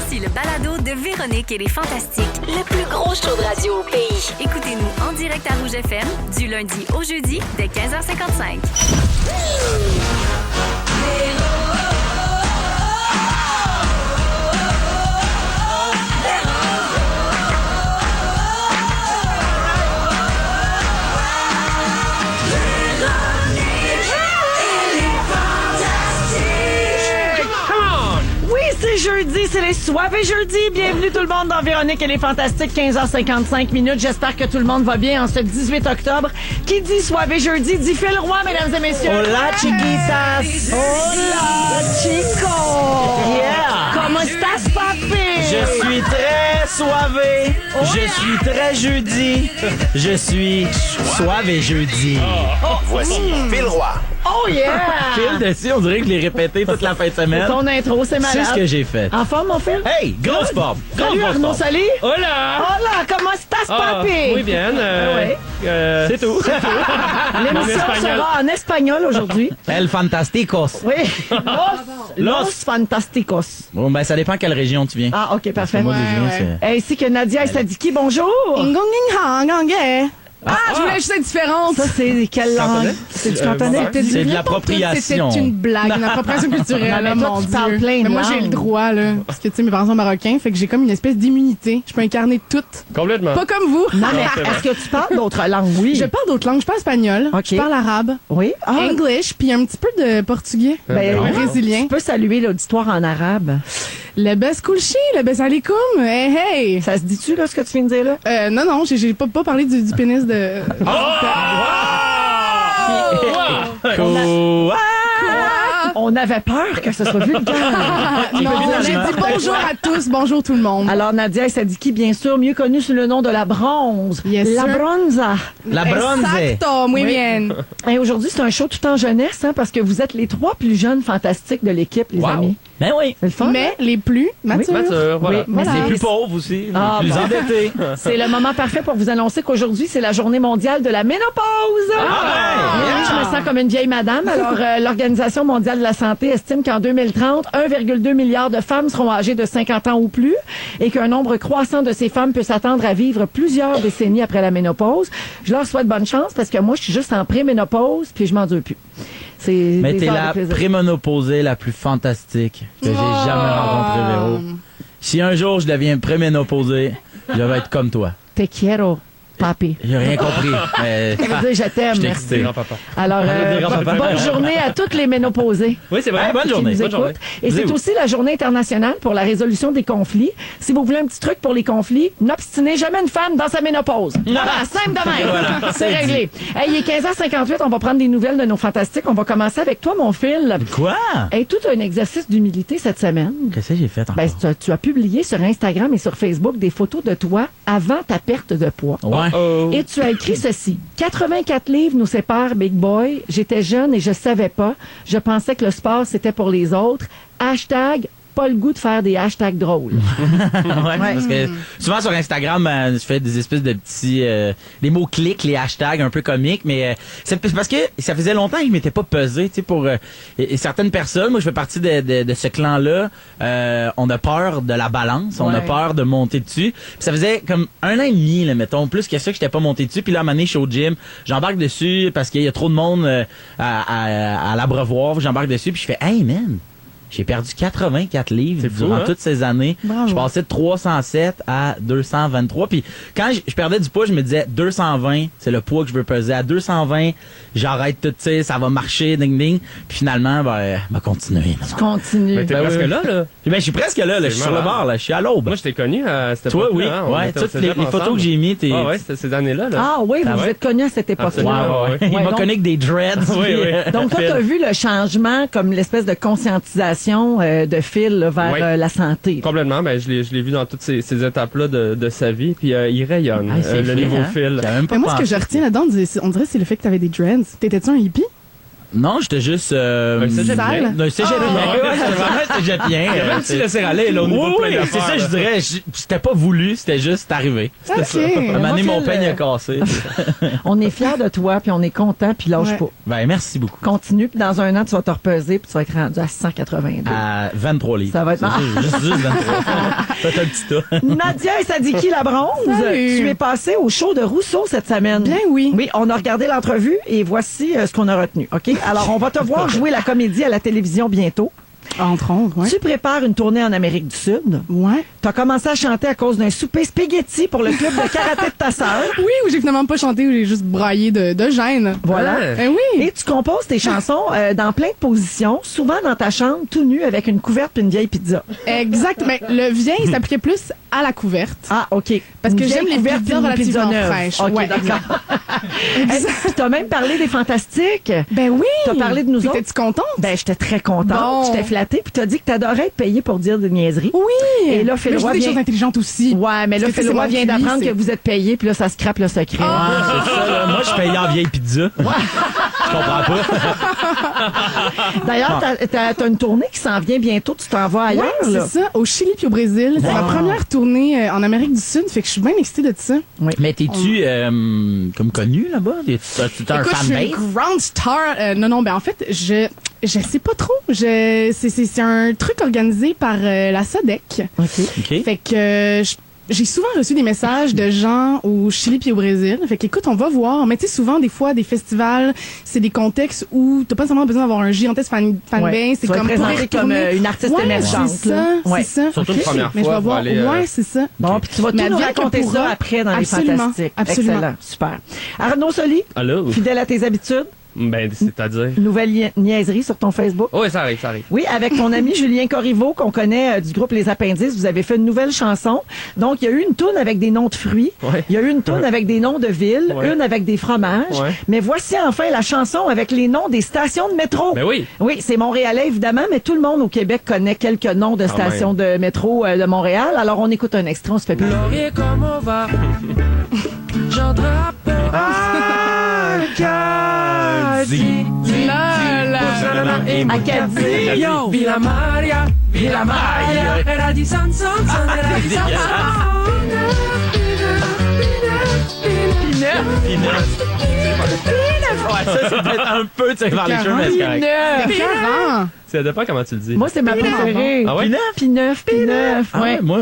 Voici le balado de Véronique et les Fantastiques. Le plus gros show de radio au pays. Écoutez-nous en direct à Rouge FM du lundi au jeudi dès 15h55. C'est jeudi, c'est les soirées jeudi. Bienvenue tout le monde dans Véronique et les Fantastiques, 15h55 minutes. J'espère que tout le monde va bien en ce 18 octobre. Qui dit soirée jeudi dit Phil Roy, mesdames et messieurs. Hola, chiquitas. Hola, chico. Yeah. Comment estás, papi? Je suis très soivé. Oh, Je yeah. suis très jeudi. Je suis soivé jeudi. Voici Phil Roy. Oh yeah! Phil dessus, on dirait que je l'ai répété toute la fin de semaine. Ton intro, c'est malade. C'est ce que j'ai fait. En forme, mon Phil? Hey, grosse forme. Salut Grosse Arnaud, forme. salut! Hola! Hola, comment estás, papi? Muy bien. ouais. C'est tout. L'émission En espagnol. sera en espagnol aujourd'hui. El Fantasticos. Oui. Los Fantasticos. Bon, ben, ça dépend quelle région tu viens. Ah, OK, parfait. Moi, d'où je viens, c'est... Ainsi que Nadia Sadiki, bonjour. Je voulais juste être différente. Ça, c'est quelle langue? C'est du cantonais? ouais. C'est de l'appropriation. C'était une blague, une appropriation culturelle. Non, mais là, toi, mon tu Dieu. parles plein de Mais moi, j'ai langues. le droit, là. Parce que, tu sais, mes parents sont marocains, fait que j'ai comme une espèce d'immunité. Je peux incarner tout. Complètement. Pas comme vous. Non, mais est-ce que tu parles d'autres langues? Oui. Je parle d'autres langues. Je parle espagnol. Ok. Je parle arabe. Oui? Ah, English, puis un petit peu de portugais. ben, brésilien. tu peux saluer l'auditoire en arabe. Le bes kulchi, le bes alikoum. Hey, hey. Ça se dit-tu, là, ce que tu viens de dire, là? Non, j'ai pas parlé du pénis de... Cool. On avait peur que ce soit vulgaire. Non, j'ai dit bonjour à tous, bonjour tout le monde. Alors, Nadia Sadiki, bien sûr, mieux connue sous le nom de la bronze. Yes, la sir. bronza. La bronze. Exacto, muy bien. Et aujourd'hui, c'est un show tout en jeunesse, hein, parce que vous êtes les trois plus jeunes fantastiques de l'équipe, les Wow. amis. Ben oui. C'est le fun, Mais hein? les plus matures. Mature, voilà. Oui, mais Voilà. Les plus pauvres aussi. Ah, les plus bon. endettés. C'est le moment parfait pour vous annoncer qu'aujourd'hui, c'est la journée mondiale de la ménopause. ben, Oui, je me sens comme une vieille madame. Alors, l'Organisation mondiale de la santé estime qu'en 2030, 1,2 milliard de femmes seront âgées de 50 ans ou plus et qu'un nombre croissant de ces femmes peut s'attendre à vivre plusieurs décennies après la ménopause. Je leur souhaite bonne chance parce que moi, je suis juste en préménopause puis je m'endure plus. C'est Mais des t'es heures de la plaisir. préménopausée la plus fantastique que j'ai jamais rencontrée, Véro. Si un jour je deviens préménopausée, je vais être comme toi. Te quiero, papi. J'ai rien compris. Mais... Ça veut dire je t'aime. Je t'ai excité. Grand-papa. Alors, bonne journée à toutes les ménopausées. Oui, c'est vrai. Hey, bonne qui journée. nous Bonne journée. écoutent. Et c'est aussi la journée internationale pour la résolution des conflits. Si vous voulez un petit truc pour les conflits, n'obstinez jamais une femme dans sa ménopause. Voilà, simple de même. Voilà, c'est c'est réglé. Hey, il est 15h58, on va prendre des nouvelles de nos fantastiques. On va commencer avec toi, mon Phil. Quoi? Hey, tout un exercice d'humilité cette semaine. Qu'est-ce que j'ai fait encore? Ben, tu as publié sur Instagram et sur Facebook des photos de toi avant ta perte de poids. Ouais. Oh. Et tu as écrit ceci. 84 livres nous séparent, Big Boy. J'étais jeune et je savais pas. Je pensais que le sport, c'était pour les autres. Hashtag, pas le goût de faire des hashtags drôles. Ouais, parce que souvent sur Instagram, je fais des espèces de petits... les mots clics, les hashtags un peu comiques, mais c'est parce que ça faisait longtemps que je m'étais pas pesé, tu sais, pour... et certaines personnes, moi je fais partie de ce clan-là, on a peur de la balance, on a Ouais. peur de monter dessus. Puis ça faisait comme 1 an et demi, là, mettons, plus que ça que j'étais pas monté dessus. Puis là, à un moment donné, je suis au gym, j'embarque dessus parce qu'il y a trop de monde à l'abreuvoir, j'embarque dessus, puis je fais « Hey man! » J'ai perdu 84 livres C'est fou, durant hein? toutes ces années. Bravo. Je passais de 307 à 223. Puis quand je perdais du poids, je me disais 220, c'est le poids que je veux peser. À 220, j'arrête tout, tu sais, ça va marcher, ding ding. Puis finalement, continuer. Continue. Mais t'es Ben presque oui. là. Ben, je suis presque là, je suis sur le bord, là, je suis à l'aube. Moi, je t'ai connu à cette Toi, époque-là. oui. Hein? On Ouais, était au toutes les cégep photos ensemble. que j'ai mis, t'es... Ah ouais, c'était ces années-là. Là. Ah oui, vous ouais. êtes connus à cette époque-là. Absolument. Ouais. Il Ouais, m'a donc- connu avec des dreads. Oui, oui. Donc, toi, tu as vu le changement comme l'espèce de conscientisation de Phil là, vers Oui. la santé. Complètement. Ben, je l'ai vu dans toutes ces étapes-là de sa vie. Puis il rayonne, Ah, c'est le vrai, nouveau hein? Phil. J'avais même pas Mais moi, ce que pensé. je retiens là-dedans, on dirait que c'est le fait que t'avais des dreads. T'étais-tu un hippie? Non, j'étais juste... Un cégepien. Sale? Un cégepien. Ouais, c'est vraiment un cégepien. Il y avait un petit laisser-aller, là, au niveau de plein Oui, c'est d'affaires, ça, là. je dirais. C'était pas voulu, c'était juste arrivé. OK. À un moment donné, mon Phil, peigne a cassé. On est fiers de toi, puis on est content, puis lâche Ouais. pas. Ben, merci beaucoup. Continue, puis dans un an, tu vas te repeser, puis tu vas être rendu à 182. À 23 livres. Ça va être... Juste 23. Faites un petit tas. Nadia et Sadiki la bronze, Salut. tu es passée au show de Rousseau cette semaine. Bien oui. Oui, on a regardé l'entrevue et voici ce qu'on a retenu. OK? Alors, on va te voir jouer la comédie à la télévision bientôt. Entre autres, ouais. Tu prépares une tournée en Amérique du Sud. Ouais. Tu as commencé à chanter à cause d'un souper spaghetti pour le club de karaté de ta sœur. Oui, où j'ai finalement pas chanté, où j'ai juste braillé de gêne. Voilà. Ouais. Ben oui. Et tu composes tes chansons dans plein de positions, souvent dans ta chambre, tout nu, avec une couverte et une vieille pizza. Exact. Mais le vieil s'appliquait plus à la couverte. Ah, OK. Parce que Une j'aime vieille les couverte pizzas et une pizza relativement neuve. fraîches. OK, Ouais, d'accord. Puis t'as même parlé des Fantastiques. Ben oui. T'as parlé de nous Puis autres. T'es-tu contente? Ben, j'étais très contente. Bon. J'étais flattée. Puis t'as dit que t'adorais être payée pour dire des niaiseries. Oui. Et là, Phil Mais je Roy dis des vient- choses intelligentes aussi. Ouais, mais là, Parce que Phil c'est Roy mon vient QI, d'apprendre c'est- que vous êtes payé, puis là, ça scrape le secret. C'est ça, là. Moi, je payais en vieille pizza. Je comprends pas. D'ailleurs, t'as une tournée qui s'en vient bientôt. Tu t'en vas ailleurs, Ouais, là. c'est ça, au Chili puis au Brésil. C'est ma première tournée en Amérique du Sud, fait que je suis bien excitée de ça. Mais t'es-tu comme connu là-bas? Tu un Écoute, je suis fanbase? une grande star. Non, ben en fait, je sais pas trop. C'est un truc organisé par la SODEC. OK. OK. Fait que j'ai souvent reçu des messages de gens au Chili puis au Brésil. Fait qu'écoute, on va voir. Mais tu sais, souvent, des fois, des festivals, c'est des contextes où t'as pas nécessairement besoin d'avoir un gigantesque fanbase. Ouais. C'est Tu vas comme être pour présenté comme retourner. une artiste Ouais, émergente. c'est là. ça, Ouais. c'est ça. Surtout une OK. première Mais je fois vais pour voir. aller... Ouais, c'est ça. Bon, puis tu vas Mais tout nous advienne que raconter ça pourra. après dans Absolument, les Fantastiques. absolument. Excellent, super. Arnaud Soli, Allô? fidèle à tes habitudes, Ben, c'est-à-dire... nouvelle niaiserie sur ton Facebook. Oui, ça arrive, ça arrive. Oui, avec ton ami Julien Corriveau, qu'on connaît du groupe Les Appendices, vous avez fait une nouvelle chanson. Donc, il y a eu une toune avec des noms de fruits. Ouais. Il y a eu une toune avec des noms de villes, Ouais. une avec des fromages. Ouais. Mais voici enfin la chanson avec les noms des stations de métro. Ben oui. Oui, c'est montréalais, évidemment, mais tout le monde au Québec connaît quelques noms de stations de métro de Montréal. Alors, on écoute un extrait, on se fait plaisir. Laurier, comment va? J'attrape. Acadie. Villa Maria, Villa Maria. Era di San Son, era di San Ouais, ça, c'est peut-être un peu tiré vers les cheveux, mais c'est correct. C'est écœurant. Ça dépend comment tu le dis. Moi, c'est ma préférée. Ah ouais? P9. Ah ouais, moi,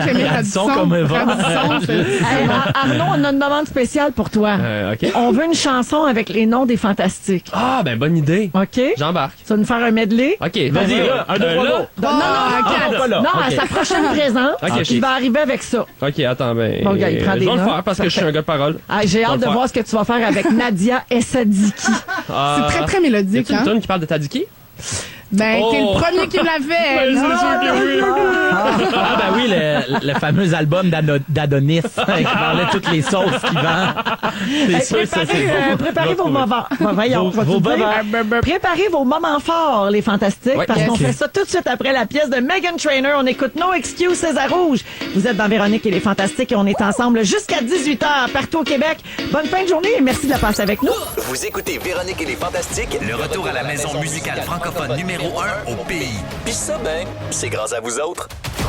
J'aimais Radisson Radisson. comme Eva. Radisson, c'est- Hey, Arnaud, on a une demande spéciale pour toi. OK. On veut une chanson avec les noms des fantastiques. Ah, ben, bonne idée. OK? J'embarque. Tu vas nous faire un medley? OK, Vas-y, là, un, deux, trois, là. go. Non, pas là. non, à OK. sa prochaine présence, OK. il va arriver avec ça. OK, attends, ben... Bon, gars, il prend je des vais le notes. faire parce que je suis un gars de parole. Ah, j'ai hâte de faire. voir ce que tu vas faire avec Nadia et Sadiki. C'est très, très mélodique, Y a-tu une hein? tonne qui parle de Tadiki? Ben, t'es Oh. le premier qui me l'a fait. c'est sûr que oui. Ah, ben oui, le fameux album d'Adonis qui parlait de toutes les sauces qu'il vend. C'est sûr que ça, c'est bon. Préparez vos moments. Voyons, Vos- je vais vos tout dire. moments. Préparez vos moments forts, les fantastiques, Ouais. parce qu'on Ok. fait ça tout de suite après la pièce de Meghan Trainor. On écoute No Excuse César Rouge. Vous êtes dans Véronique et les Fantastiques et on est ensemble jusqu'à 18h partout au Québec. Bonne fin de journée et merci de la passer avec nous. Vous écoutez Véronique et les Fantastiques, Le retour à la maison musicale francophone numéro 1 au pays. Puis ça, ben, c'est grâce à vous autres.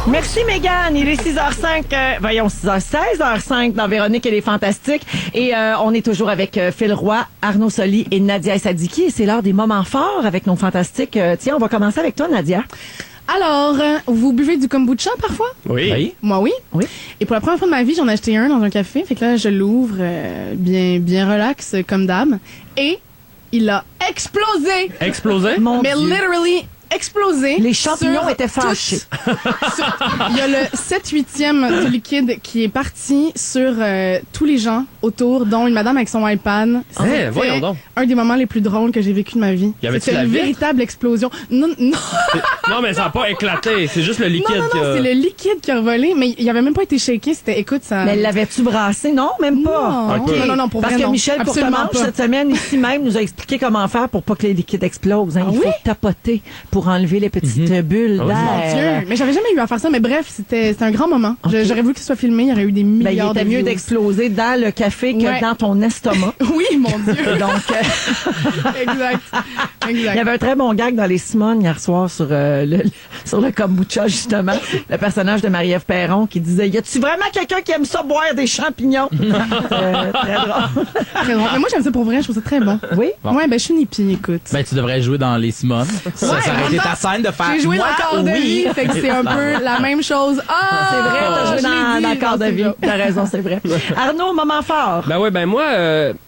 Merci Mégane, il est 6h05, voyons 16h05 dans Véronique et les Fantastiques et on est toujours avec Phil Roy, Arnaud Soli et Nadia Sadiki et c'est l'heure des moments forts avec nos Fantastiques. Tiens, on va commencer avec toi Nadia. Alors, vous buvez du kombucha parfois? Oui. Moi, oui. Oui. Et pour la première fois de ma vie, j'en ai acheté un dans un café. Fait que là, je l'ouvre bien relax, comme d'hab. Et il a explosé! Explosé? Mon Mais Dieu. literally explosé. Les champignons sur étaient fâchés. Il y a le 7/8e du liquide qui est parti sur tous les gens autour, dont une madame avec son iPad. C'était voyons donc. un des moments les plus drôles que j'ai vécu de ma vie. Y avait-tu C'était la une vitre? véritable explosion. Non, Non, mais ça n'a pas éclaté. C'est juste le liquide non, qui a... c'est le liquide qui a volé, mais il avait même pas été shaké. C'était, écoute, ça... Mais l'avais-tu brassé? Non, même pas. Non, OK. non, pour Parce vrai, que non. Michel Absolument Courtemanche, pas. cette semaine, ici même, nous a expliqué comment faire pour pas que les liquides explosent. Hein. Ah Il oui? faut tapoter pour pour enlever les petites bulles Oh, Mon d'air. Dieu. Mais j'avais jamais eu à faire ça. Mais bref, c'était un grand moment. Ok. J'aurais voulu que ce soit filmé. Il y aurait eu des Ben, il milliards était de mieux views. d'exploser dans le café que Ouais. dans ton estomac. Oui, mon Dieu. Donc, Exact. il y Exact. avait un très bon gag dans les Simones hier soir sur sur le kombucha, justement. Le personnage de Marie-Ève Perron qui disait « Y a-tu vraiment quelqu'un qui aime ça boire des champignons? » Très drôle. Très drôle. Mais moi, j'aime ça pour vrai. Je trouve ça très bon. Oui? Bon. Ouais, ben, je suis une hippie, écoute. Ben, tu devrais jouer dans les Simones. Ça Ouais, aurait en été même ta temps, scène de faire. J'ai joué moi, dans Corps de oui. vie, fait que c'est un peu la même chose. Ah! C'est vrai, t'as joué je l'ai dans dit, Corps de c'est vie. ça. T'as raison, c'est vrai. Arnaud, moment fort. Ben ouais, ben moi,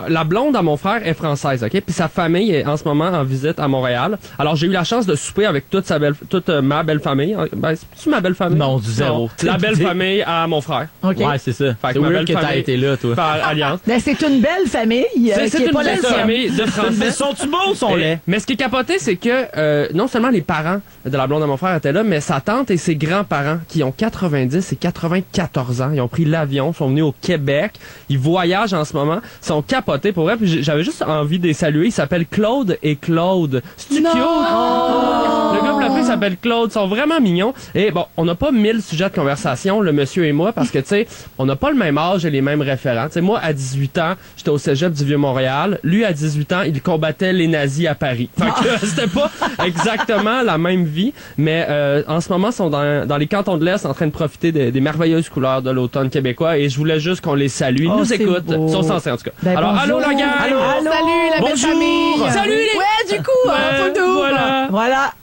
la blonde à mon frère est française, ok? Puis sa famille est en ce moment en visite à Montréal. Alors j'ai eu la chance de souper avec toute ma belle famille. Ben, c'est ma belle famille. Non, du zéro. Non, la belle famille à mon frère. OK. Ouais, c'est ça. Fait C'est que ma weird belle que t'as famille- été là, toi. Par alliance. Ben, c'est une belle famille. C'est qui est une pas belle la sienne. famille de Mais Français. sont-tu beaux ou sont laids? Mais ce qui est capoté, c'est que non seulement les parents de la blonde de mon frère étaient là, mais sa tante et ses grands-parents, qui ont 90 et 94 ans, ils ont pris l'avion, sont venus au Québec, ils voyagent en ce moment, sont capotés pour vrai. Puis j'avais juste envie de les saluer. Ils s'appellent Claude et Claude. C'est-tu cute? Le gars et la fille s'appelle Claude, ils sont vraiment mignons. Et bon, on n'a pas 1000 sujets de conversation, le monsieur et moi, parce que, tu sais, on n'a pas le même âge et les mêmes référents. Tu sais, moi, à 18 ans, j'étais au cégep du Vieux-Montréal. Lui, à 18 ans, il combattait les nazis à Paris. Fait que c'était pas exactement la même vie, mais en ce moment, ils sont dans les cantons de l'Est en train de profiter des merveilleuses couleurs de l'automne québécois et je voulais juste qu'on les salue. Ils Oh, nous c'est écoutent. beau. Ils sont censés, en tout cas. Ben, Alors, bonjour. allô la gang! Allô. Salut, la belle Bonjour. famille! Salut, les- Ouais, du coup, photo! Voilà. Voilà.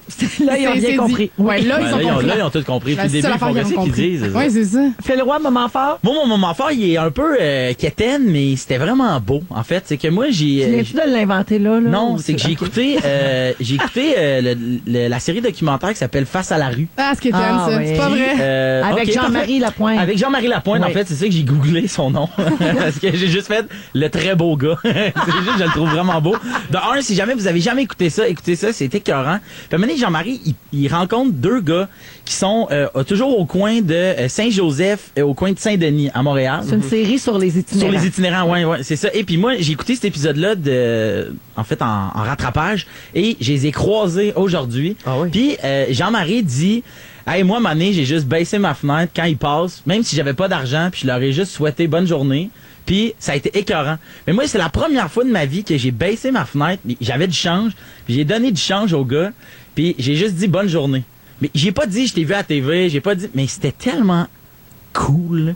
Là, ils ont C'est bien dit. compris. Ouais, là, Ouais, ils ont compris. là, ils ont tout compris. La Puis le début, seule ils affaire font qu'ils ont qu'est-ce qu'ils compris. disent. Ouais, c'est ça. Fais le roi, moment fort. Moi, mon moment fort, il est un peu quétaine, mais c'était vraiment beau. En fait, c'est que moi, Tu viens-tu de l'inventer là? Non, Ou c'est que j'ai écouté, la série documentaire qui s'appelle Face à la rue. Ah, ce qui est Ah, ça. oui. C'est pas vrai. Avec ok, Jean-Marie parfait. Lapointe. Avec Jean-Marie Lapointe, Oui. en fait, c'est ça que j'ai googlé son nom. Parce que j'ai juste fait le très beau gars. C'est juste, je le trouve vraiment beau. De un, si jamais vous avez jamais écouté ça, écoutez ça, c'est écœurant. Puis à un moment donné, Jean-Marie, il rencontre deux gars qui sont toujours au coin de Saint-Joseph et au coin de Saint-Denis, à Montréal. C'est une série sur les itinérants. Sur les itinérants, ouais, c'est ça. Et puis moi, j'ai écouté cet épisode-là en rattrapage et je les ai croisés aujourd'hui. Ah oui? Puis Jean-Marie dit hey, moi, Mané, j'ai juste baissé ma fenêtre quand il passe, même si j'avais pas d'argent, puis je leur ai juste souhaité bonne journée. Puis ça a été écœurant. Mais moi, c'est la première fois de ma vie que j'ai baissé ma fenêtre, j'avais du change, puis j'ai donné du change au gars, puis j'ai juste dit bonne journée. Mais j'ai pas dit je t'ai vu à la TV, j'ai pas dit, mais c'était tellement cool.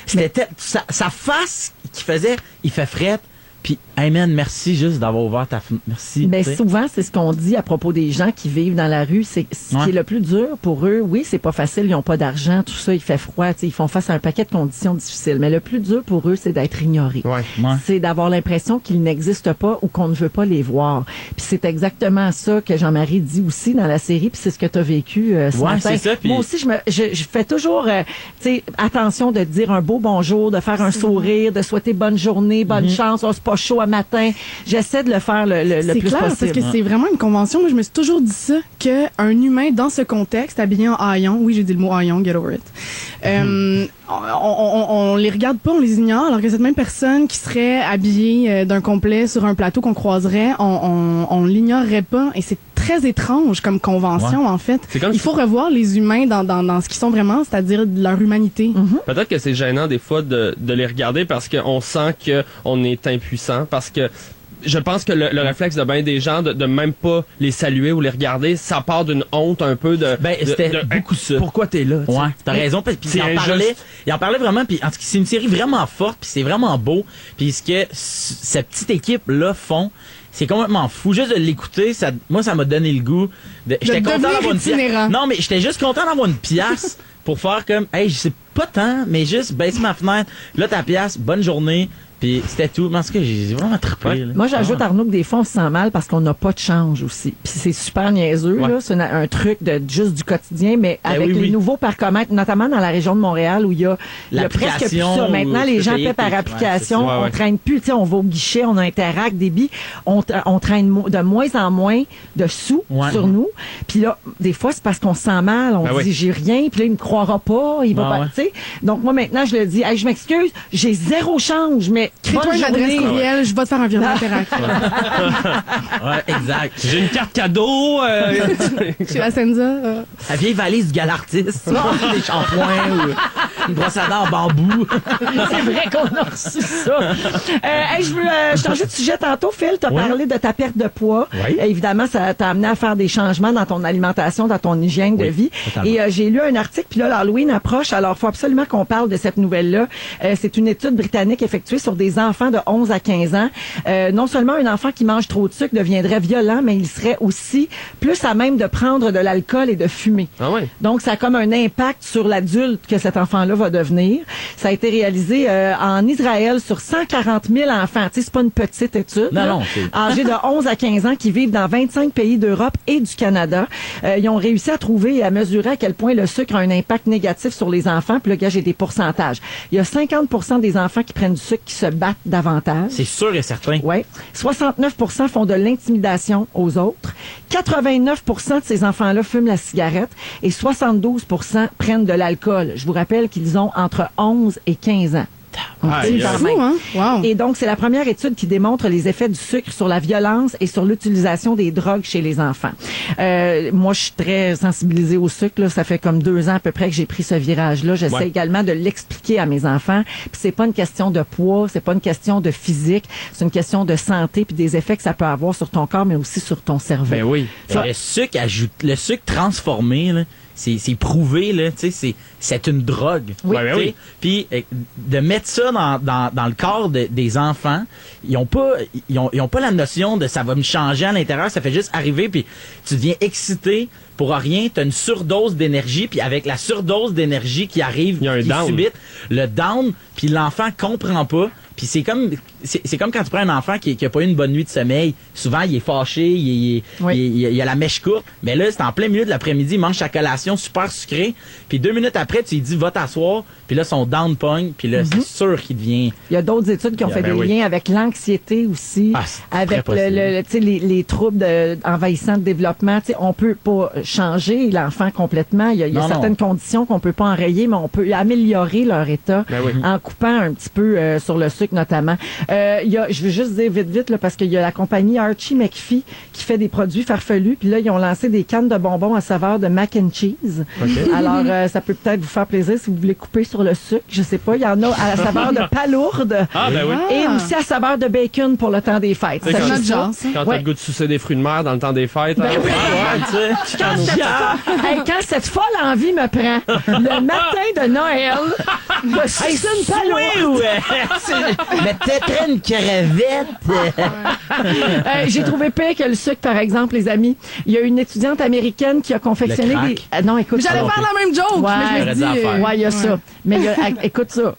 C'était sa face qui faisait, il fait frette. Puis, hey man, merci juste d'avoir ouvert ta fenêtre. Merci. Mais t'sais. souvent, c'est ce qu'on dit à propos des gens qui vivent dans la rue. C'est ce qui Ouais. est le plus dur pour eux. Oui, c'est pas facile. Ils ont pas d'argent, tout ça. Il fait froid. Ils font face à un paquet de conditions difficiles. Mais le plus dur pour eux, c'est d'être ignorés. Ouais. Ouais. C'est d'avoir l'impression qu'ils n'existent pas ou qu'on ne veut pas les voir. Puis c'est exactement ça que Jean-Marie dit aussi dans la série. Puis c'est ce que tu as vécu ce Ouais, matin. c'est ça, puis- Moi aussi, je fais toujours attention de dire un beau bonjour, de faire un sourire, de souhaiter bonne journée, bonne chance. Oh, c'est pas chaud à matin. J'essaie de le faire le C'est plus clair, possible. parce que c'est vraiment une convention. Moi, je me suis toujours dit ça, qu'un humain, dans ce contexte, habillé en haillons, oui, j'ai dit le mot haillon, get over it, on les regarde pas, on les ignore, alors que cette même personne qui serait habillée d'un complet sur un plateau qu'on croiserait, on l'ignorerait pas, et c'est très étrange comme convention, en fait. C'est comme Il faut revoir les humains dans ce qu'ils sont vraiment, c'est-à-dire leur humanité. Peut-être que c'est gênant des fois de les regarder parce qu'on sent qu'on est impuissant, parce que je pense que le réflexe de bien des gens de même pas les saluer ou les regarder, ça part d'une honte un peu de... Ben, c'était beaucoup ça. Pourquoi t'es là? t'sais? Ouais, t'as raison. Puis C'est il en parlait vraiment. Puis en tout cas, c'est une série vraiment forte. Puis c'est vraiment beau. Puis ce que cette petite équipe là font, c'est complètement fou. Juste de l'écouter, moi ça m'a donné le goût. J'étais content devenir d'avoir une pièce. itinérant. Non, mais j'étais juste content d'avoir une pièce pour faire comme, hey, je sais pas tant, mais juste baisse ma fenêtre. Là ta pièce, bonne journée. Puis c'était tout. Mais en tout cas, j'ai vraiment trippé. Là. Moi, j'ajoute, Arnaud, que des fois, on se sent mal parce qu'on n'a pas de change aussi. Puis c'est super niaiseux, Ouais. là. C'est un truc de juste du quotidien, mais Ben avec oui, les oui. nouveaux parcomètres, notamment dans la région de Montréal où il y a presque plus ça. L'application Maintenant, où les tu gens peux payer paient par tes- application. ouais, c'est ça. On Ouais, traîne plus. Tu sais, on va au guichet, on a Interact, débit. On traîne de moins en moins de sous Ouais. sur nous. Puis là, des fois, c'est parce qu'on se sent mal. On Ben dit, oui. j'ai rien. Puis là, il me croira pas. Il va Ben pas. ouais. Tu sais. Donc, moi, maintenant, je le dis, hey, je m'excuse, j'ai zéro change, mais Parfait. Crée-toi Bonne une adresse journée. courriel, je vais te faire un virement Interac. Ouais, exact. J'ai une carte cadeau. Chez la Senza. La vieille valise du Galartiste. Des shampoings ou une brosse à dents en bambou. C'est vrai qu'on a reçu ça. Hey, je changeais de sujet tantôt. Phil, tu as parlé de ta perte de poids. Oui. Évidemment, ça t'a amené à faire des changements dans ton alimentation, dans ton hygiène de vie. totalement. Et j'ai lu un article, puis là, l'Halloween approche. Alors, il faut absolument qu'on parle de cette nouvelle-là. C'est une étude britannique effectuée sur des enfants de 11 à 15 ans. Non seulement un enfant qui mange trop de sucre deviendrait violent, mais il serait aussi plus à même de prendre de l'alcool et de fumer. Ah ouais. Donc, ça a comme un impact sur l'adulte que cet enfant-là va devenir. Ça a été réalisé en Israël sur 140 000 enfants. Tu sais, c'est pas une petite étude. Non, là. non, c'est- Âgés de 11 à 15 ans qui vivent dans 25 pays d'Europe et du Canada. Ils ont réussi à trouver et à mesurer à quel point le sucre a un impact négatif sur les enfants. Puis là, gars, j'ai des pourcentages. Il y a 50% des enfants qui prennent du sucre qui se battent davantage. C'est sûr et certain. Ouais. 69% font de l'intimidation aux autres. 89% de ces enfants-là fument la cigarette et 72% prennent de l'alcool. Je vous rappelle qu'ils ont entre 11 et 15 ans. Donc, Aïe, c'est aïe. quand Fou, même. hein? Wow. Et donc, c'est la première étude qui démontre les effets du sucre sur la violence et sur l'utilisation des drogues chez les enfants. Moi, je suis très sensibilisée au sucre. Là. Ça fait comme 2 ans à peu près que j'ai pris ce virage-là. J'essaie Ouais. également de l'expliquer à mes enfants. Puis c'est pas une question de poids, c'est pas une question de physique, c'est une question de santé puis des effets que ça peut avoir sur ton corps, mais aussi sur ton cerveau. Ben oui. Le sucre transformé, là, c'est prouvé, là, tu sais, c'est une drogue. Oui. Ouais, ben Tu sais. oui. Puis de mettre ça dans le corps des enfants, ils ont pas la notion de ça va me changer à l'intérieur, ça fait juste arriver puis tu deviens excité pour rien, tu as une surdose d'énergie puis avec la surdose d'énergie qui arrive, Il y a un qui down. subite, le down, puis l'enfant comprend pas. Puis c'est comme quand tu prends un enfant qui a pas eu une bonne nuit de sommeil, souvent il est fâché, il a la mèche courte, mais là c'est en plein milieu de l'après-midi, il mange sa collation super sucrée, puis 2 minutes après tu lui dis va t'asseoir, puis là son down pogne, puis là c'est sûr qu'il devient Il y a d'autres études qui ont fait ben des oui. liens avec l'anxiété aussi, Ah, c'est avec très possible. tu sais, les troubles envahissants de développement. Tu sais, on peut pas changer l'enfant complètement. Il y a Non, certaines conditions qu'on peut pas enrayer, mais on peut améliorer leur état Ben oui. en coupant un petit peu sur le sucre notamment. Je veux juste dire vite là, parce qu'il y a la compagnie Archie McPhee qui fait des produits farfelus. Puis là, ils ont lancé des cannes de bonbons à saveur de mac and cheese. Alors, ça peut peut-être vous faire plaisir si vous voulez couper sur le sucre. Je sais pas. Il y en a à la saveur de palourde. Ah, ben oui. Et aussi à saveur de bacon pour le temps des fêtes. C'est Sachez comme notre ça. genre, ça. Quand t'as Ouais. le goût de sucer des fruits de mer dans le temps des fêtes. Ben hein? oui. Ah, ouais, tu sais. Quand cette folle envie me prend, le matin de Noël, je suce une palourde. mais peut-être une crevette. J'ai trouvé pire que le sucre, par exemple, les amis. Il y a une étudiante américaine qui a confectionné Le crack. des... non, écoute. J'allais ça. faire la même joke, Ouais. mais je me J'aurais suis dû en dit... faire. Ouais, il y a ça. Mais écoute ça.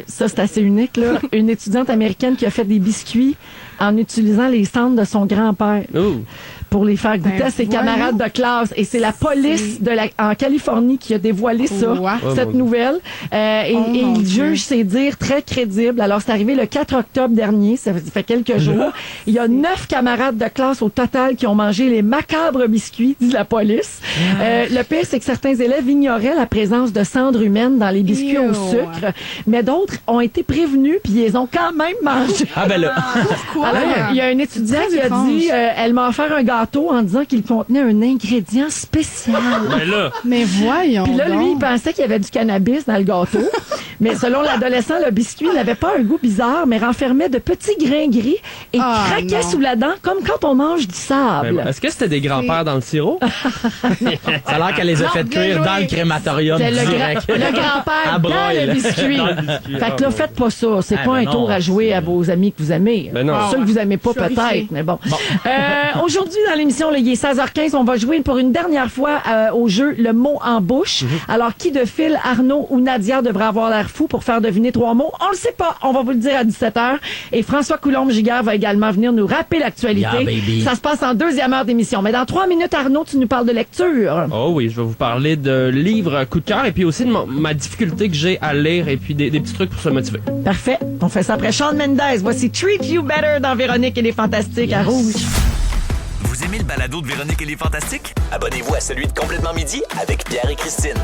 Ça, c'est assez unique, là. Une étudiante américaine qui a fait des biscuits en utilisant les cendres de son grand-père Ouh. pour les faire goûter Ben, à ses voyons. camarades de classe. Et c'est la police en Californie qui a dévoilé ça, Ouais. cette Oh, mon nouvelle. Et Oh, mon il Dieu. juge ses dires très crédibles. Alors, c'est arrivé le 4 octobre dernier, ça fait quelques jours. Il y a 9 camarades de classe au total qui ont mangé les macabres biscuits, dit la police. Le pire, c'est que certains élèves ignoraient la présence de cendres humaines dans les biscuits au Ew. sucre, mais d'autres ont été prévenus puis ils les ont quand même mangés. Ah ben là. Pourquoi? Alors, il y a un étudiant Très qui a étrange. dit elle m'a offert un gâteau en disant qu'il contenait un ingrédient spécial. Ben là. Mais voyons Puis là, lui, il donc. pensait qu'il y avait du cannabis dans le gâteau. Mais selon l'adolescent, le biscuit n'avait pas un goût bizarre, mais renfermait de petits grains gris et Ah, craquait non. sous la dent comme quand on mange du sable. Ben, est-ce que c'était des grands-pères dans le sirop? Ça a l'air qu'elle les a Non, fait bien cuire joué. dans le crématorium C'est direct. le grand-père À dans broil. le biscuit. Dans le biscuit. Fait que là, Ah, faites pas ça. C'est Ah, pas ben un non, tour à jouer à vos amis que vous aimez. Ben non. Ceux que vous aimez pas, Je suis horrifiée. peut-être, mais bon. Aujourd'hui, dans l'émission, là, il est 16h15, on va jouer pour une dernière fois au jeu Le mot en bouche. Alors, qui de fil, Arnaud ou Nadia devrait avoir l'air fou pour faire deviner 3 mots? On le sait pas. On va vous le dire à 17h. Et François Coulombe-Giguère va également venir nous rappeler l'actualité. Yeah, baby. Ça se passe en 2e heure d'émission. Mais dans 3 minutes, Arnaud, tu nous parles de lecture. Oh oui, je vais vous parler de livres coup de cœur et puis aussi de ma difficulté que j'ai à lire et puis des petits trucs pour se motiver. Parfait. On fait ça après Shawn Mendes. Voici Treat You Better dans Véronique et les Fantastiques à Rouge. Vous aimez le balado de Véronique et les Fantastiques? Abonnez-vous à celui de Complètement Midi avec Pierre et Christine.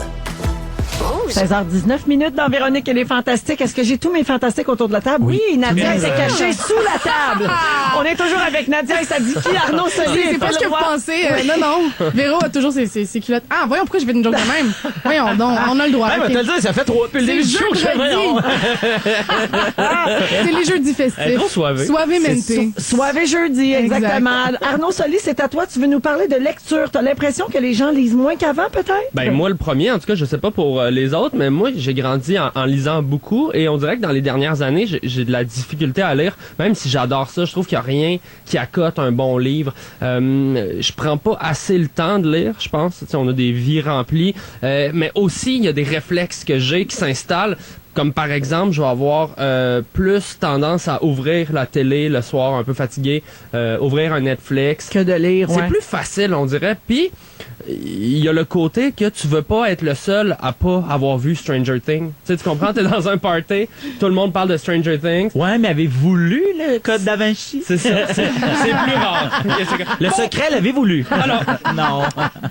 Rouge. 16h19 dans Véronique et les Fantastiques. Est-ce que j'ai tous mes fantastiques autour de la table? Oui, Nadia s'est cachée sous la table. On est toujours avec Nadia et ça dit qui? Arnaud Soli. C'est pas ce que vous pensez. Non. Véro a toujours ses culottes. Ah, voyons pourquoi je fais une joke de même. Voyons donc, on a le droit. Ouais, ok. te le dire, ça fait 3 depuis le C'est début du show. jeudi. C'est les jeudis festifs. Elle est trop soivée. Suavemente. Soirée jeudi, exactement. Arnaud Soli, c'est à toi. Tu veux nous parler de lecture. T'as l'impression que les gens lisent moins qu'avant, peut-être? Ben moi le premier, en tout cas, je sais pas pour les autres, mais moi j'ai grandi en lisant beaucoup et on dirait que dans les dernières années, j'ai de la difficulté à lire, même si j'adore ça. Je trouve qu'il y a rien qui accote un bon livre. Je prends pas assez le temps de lire, je pense. Tu sais, on a des vies remplies, mais aussi il y a des réflexes que j'ai qui s'installent. Comme par exemple, je vais avoir plus tendance à ouvrir la télé le soir un peu fatigué, ouvrir un Netflix. Que de lire, C'est plus facile, on dirait. Puis, il y a le côté que tu veux pas être le seul à pas avoir vu Stranger Things. Tu sais, tu comprends? T'es dans un party, tout le monde parle de Stranger Things. Ouais, mais avez-vous lu le Code Da Vinci? C'est ça, c'est plus rare. Le secret, l'avez-vous lu? Alors, non.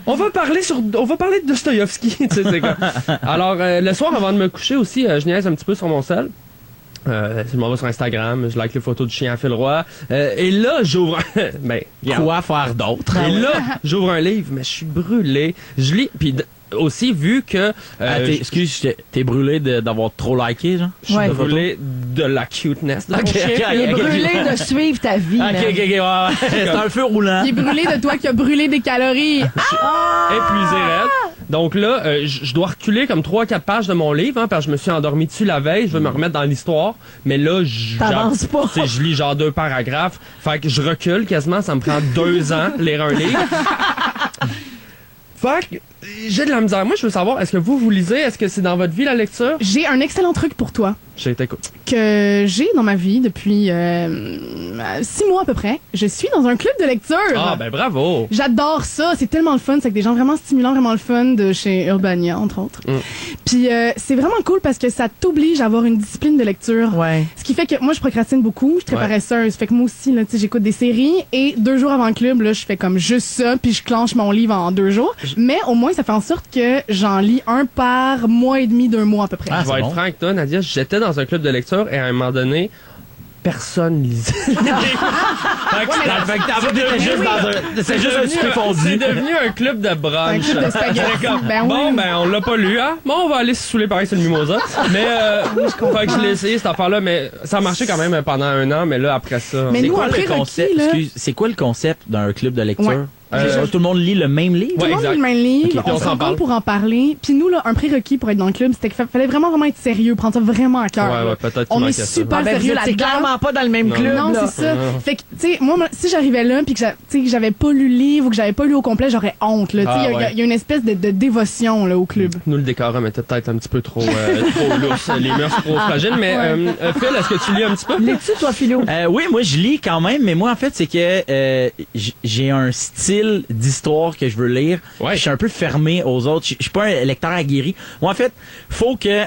on va parler de Dostoïevski. Tu sais, c'est comme... Alors, le soir, avant de me coucher aussi, je niaise un petit peu sur mon sel. Je m'en vais sur Instagram, je like les photos du chien à fil roi. Et là, j'ouvre... ben, Quoi faire d'autre? Et là, j'ouvre un livre, mais je suis brûlé. Je lis, puis aussi vu que... excuse, t'es brûlé d'avoir trop liké, genre? Je suis brûlé de la cuteness de mon chien. Il est brûlé de suivre ta vie. Ok, ouais. C'est un feu roulant. Il est brûlé de toi qui a brûlé des calories. Épuisé raide. Donc là, je dois reculer comme 3-4 pages de mon livre, parce que je me suis endormi dessus la veille, je veux me remettre dans l'histoire, mais là, T'avances pas. Je lis genre 2 paragraphes, fait que je recule quasiment, ça me prend 2 ans lire un livre. Fait que j'ai de la misère. Moi, je veux savoir, est-ce que vous lisez? Est-ce que c'est dans votre vie, la lecture? J'ai un excellent truc pour toi. Je t'écoute. Que j'ai dans ma vie depuis 6 mois à peu près. Je suis dans un club de lecture. Ah, ben bravo! J'adore ça. C'est tellement le fun. C'est avec des gens vraiment stimulants, vraiment le fun de chez Urbania, entre autres. Puis c'est vraiment cool parce que ça t'oblige à avoir une discipline de lecture. Ouais. Ce qui fait que moi, je procrastine beaucoup. Je suis très paresseuse. Fait que moi aussi, là, tu sais, j'écoute des séries et 2 jours avant le club, là, je fais comme juste ça puis je clenche mon livre en 2 jours. Mais au moins, ça fait en sorte que j'en lis un par mois et demi, 2 mois à peu près. Je vais être franc avec toi, Nadia. J'étais dans un club de lecture et à un moment donné, personne lisait. C'est juste un souper fondu. C'est devenu un club de brunch. Un club de spaghetti. Ben Bon, oui. ben, on l'a pas lu, hein? Bon, on va aller se saouler pareil sur le mimosa. Mais, fait que je l'ai essayé, cette affaire-là, mais ça a marché quand même pendant 1 an, mais là, après ça. Mais C'est nous, quoi en le prérequis, concept? là... Excuse, c'est quoi le concept d'un club de lecture? Ouais. Tout le monde lit le même livre? Tout le monde lit le même livre, Ok, puis on on se s'en rencontre parle. pour en parler. Puis nous, là, un prérequis pour être dans le club, c'était qu'il fallait vraiment être sérieux, prendre ça vraiment à cœur. Ouais, peut-être qu'il On est manquait ça. super Ah, ben, sérieux vous étiez là-dedans. clairement pas dans le même club. Non, là. c'est ça. Fait que, tu sais, moi, si j'arrivais là puis que j'avais pas lu le livre ou que j'avais pas lu au complet, j'aurais honte, là. Tu sais, il y a une espèce de dévotion, là, au club. Nous, le décorum était peut-être un petit peu trop lousse, les mœurs trop fragiles, mais Phil, est-ce que tu lis un petit peu? Lis-tu, toi, Philo? Oui, moi je lis quand même, mais moi en fait c'est que j'ai un style d'histoire que je veux lire. Ouais. Je suis un peu fermé aux autres. Je suis pas un lecteur aguerri. Moi en fait, faut que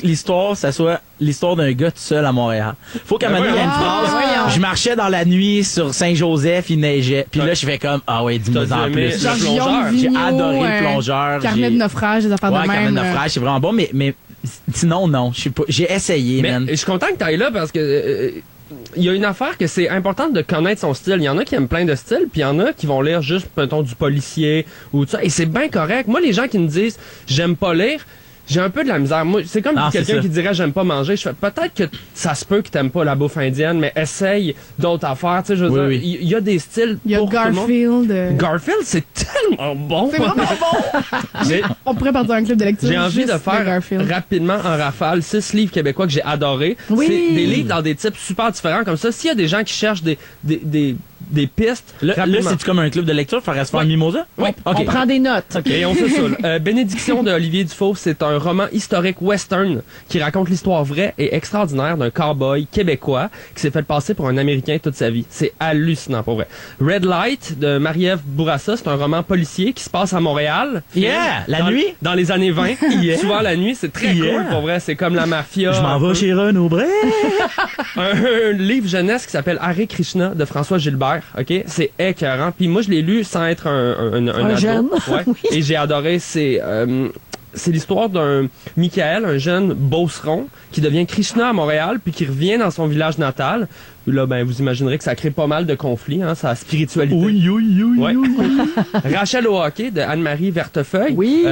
l'histoire ça soit l'histoire d'un gars tout seul à Montréal. Faut qu'à un moment donné, il y a une phrase. Je marchais dans la nuit sur Saint-Joseph, il neigeait. Puis là je fais comme dis-moi T'as en aimé plus. le plongeur. J'ai adoré le plongeur. Carnet de naufrage, des affaires de même. Carnet de naufrage, c'est vraiment bon, mais sinon non, je sais pas. J'ai essayé, Mais man. je suis content que tu ailles là parce que il y a une affaire que c'est important de connaître son style. Il y en a qui aiment plein de styles, puis il y en a qui vont lire juste, mettons, du policier ou tout ça. Et c'est bien correct. Moi, les gens qui me disent « j'aime pas lire », j'ai un peu de la misère. Moi, c'est comme quelqu'un qui dirait j'aime pas manger. Je fais peut-être que ça se peut que t'aimes pas la bouffe indienne, mais essaye d'autres affaires. Tu sais, je veux dire, il y a des styles Il y a pour tout le monde. Garfield. Garfield, c'est tellement bon. C'est vraiment bon. On pourrait partir un club de lecture. J'ai envie juste de faire Garfield. rapidement en rafale 6 livres québécois que j'ai adorés. Oui. C'est des livres dans des types super différents comme ça. S'il y a des gens qui cherchent des pistes, Là, rapidement. c'est-tu comme un club de lecture? Faudrait se faire un mimosa? Oui. On prend des notes. Et on se saoule. Bénédiction de Olivier Dufault, c'est un roman historique western qui raconte l'histoire vraie et extraordinaire d'un cow-boy québécois qui s'est fait passer pour un Américain toute sa vie. C'est hallucinant pour vrai. Red Light de Marie-Ève Bourassa, c'est un roman policier qui se passe à Montréal. Yeah! La nuit? Dans les années 20. Souvent la nuit, c'est très cool pour vrai. C'est comme la mafia. Je m'en vais chez Renaud Bré. un livre jeunesse qui s'appelle Hare Krishna de François Gilbert. OK? C'est écœurant. Puis moi, je l'ai lu sans être un ado. jeune. Ouais. Oui. Et j'ai adoré. C'est c'est l'histoire d'un Michael, un jeune beauceron, qui devient Krishna à Montréal, puis qui revient dans son village natal. Puis là, ben, vous imaginerez que ça crée pas mal de conflits, hein, sa spiritualité. Ouais. Rachel au hockey de Anne-Marie Vertefeuille. Oui.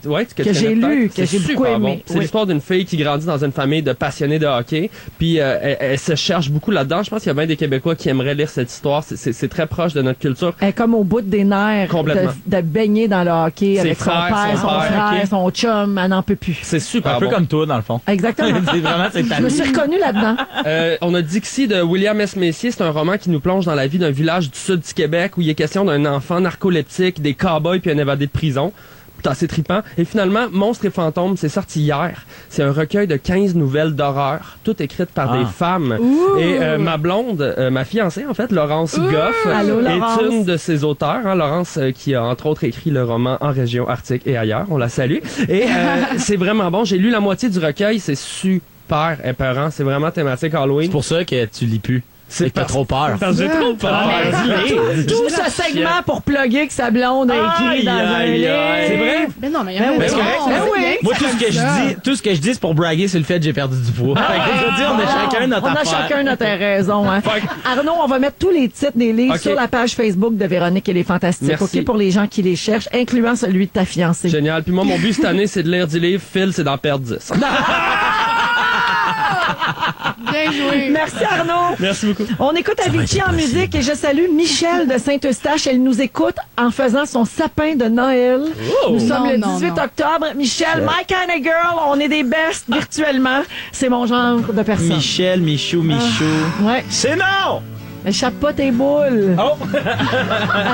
Ouais, Que j'ai lu, que j'ai beaucoup aimé. Bon. C'est l'histoire d'une fille qui grandit dans une famille de passionnés de hockey. Puis elle se cherche beaucoup là-dedans. Je pense qu'il y a bien des Québécois qui aimeraient lire cette histoire. C'est très proche de notre culture. Elle est comme au bout des nerfs de baigner dans le hockey avec son frère, son chum. Elle n'en peut plus. C'est super un peu bon. comme toi, dans le fond. Exactement. Je me suis reconnue là-dedans. On a Dixie de William S. Messier. C'est un roman qui nous plonge dans la vie d'un village du sud du Québec où il est question d'un enfant narcoleptique, des cow-boys puis un évadé de prison. C'est assez trippant. Et finalement, Monstres et fantômes, c'est sorti hier. C'est un recueil de 15 nouvelles d'horreur, toutes écrites par des femmes. Ouh. Et ma blonde, ma fiancée en fait, Laurence Goff, Allô, Laurence. est une de ses auteurs. Hein, Laurence qui a entre autres écrit le roman En région arctique et ailleurs. On la salue. Et c'est vraiment bon. J'ai lu la moitié du recueil. C'est super épeurant. C'est vraiment thématique Halloween. C'est pour ça que tu lis plus. C'est que t'as trop peur. Parce que j'ai trop peur. Tout ce segment pour plugger que sa blonde a écrit dans un livre. C'est vrai? Mais non, mais Ben oui. Moi, tout ce que je dis, c'est pour braguer sur le fait que j'ai perdu du poids. Fait que je veux dire, on a chacun notre On a affaire. chacun notre raison. Hein. Arnaud, on va mettre tous les titres des livres sur la page Facebook de Véronique et les Fantastiques. Merci. OK, pour les gens qui les cherchent, incluant celui de ta fiancée. Génial. Puis moi, mon but cette année, c'est de lire 10 livres. Phil, c'est d'en perdre 10. Bien joué. Merci Arnaud. Merci beaucoup. On écoute Avicii en musique et je salue Michel de Saint-Eustache. Elle nous écoute en faisant son sapin de Noël. Nous sommes le 18 octobre. Michel, my kind of girl, on est des bestes virtuellement. C'est mon genre de personne. Michel, Michou. Ouais. C'est non! Échappe pas tes boules. Oh!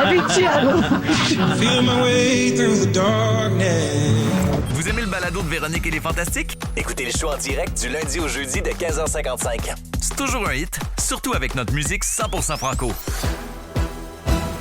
Avicii, Arnaud. Vous aimez le balado de Véronique et les Fantastiques? Écoutez le show en direct du lundi au jeudi de 15h55. C'est toujours un hit, surtout avec notre musique 100% franco.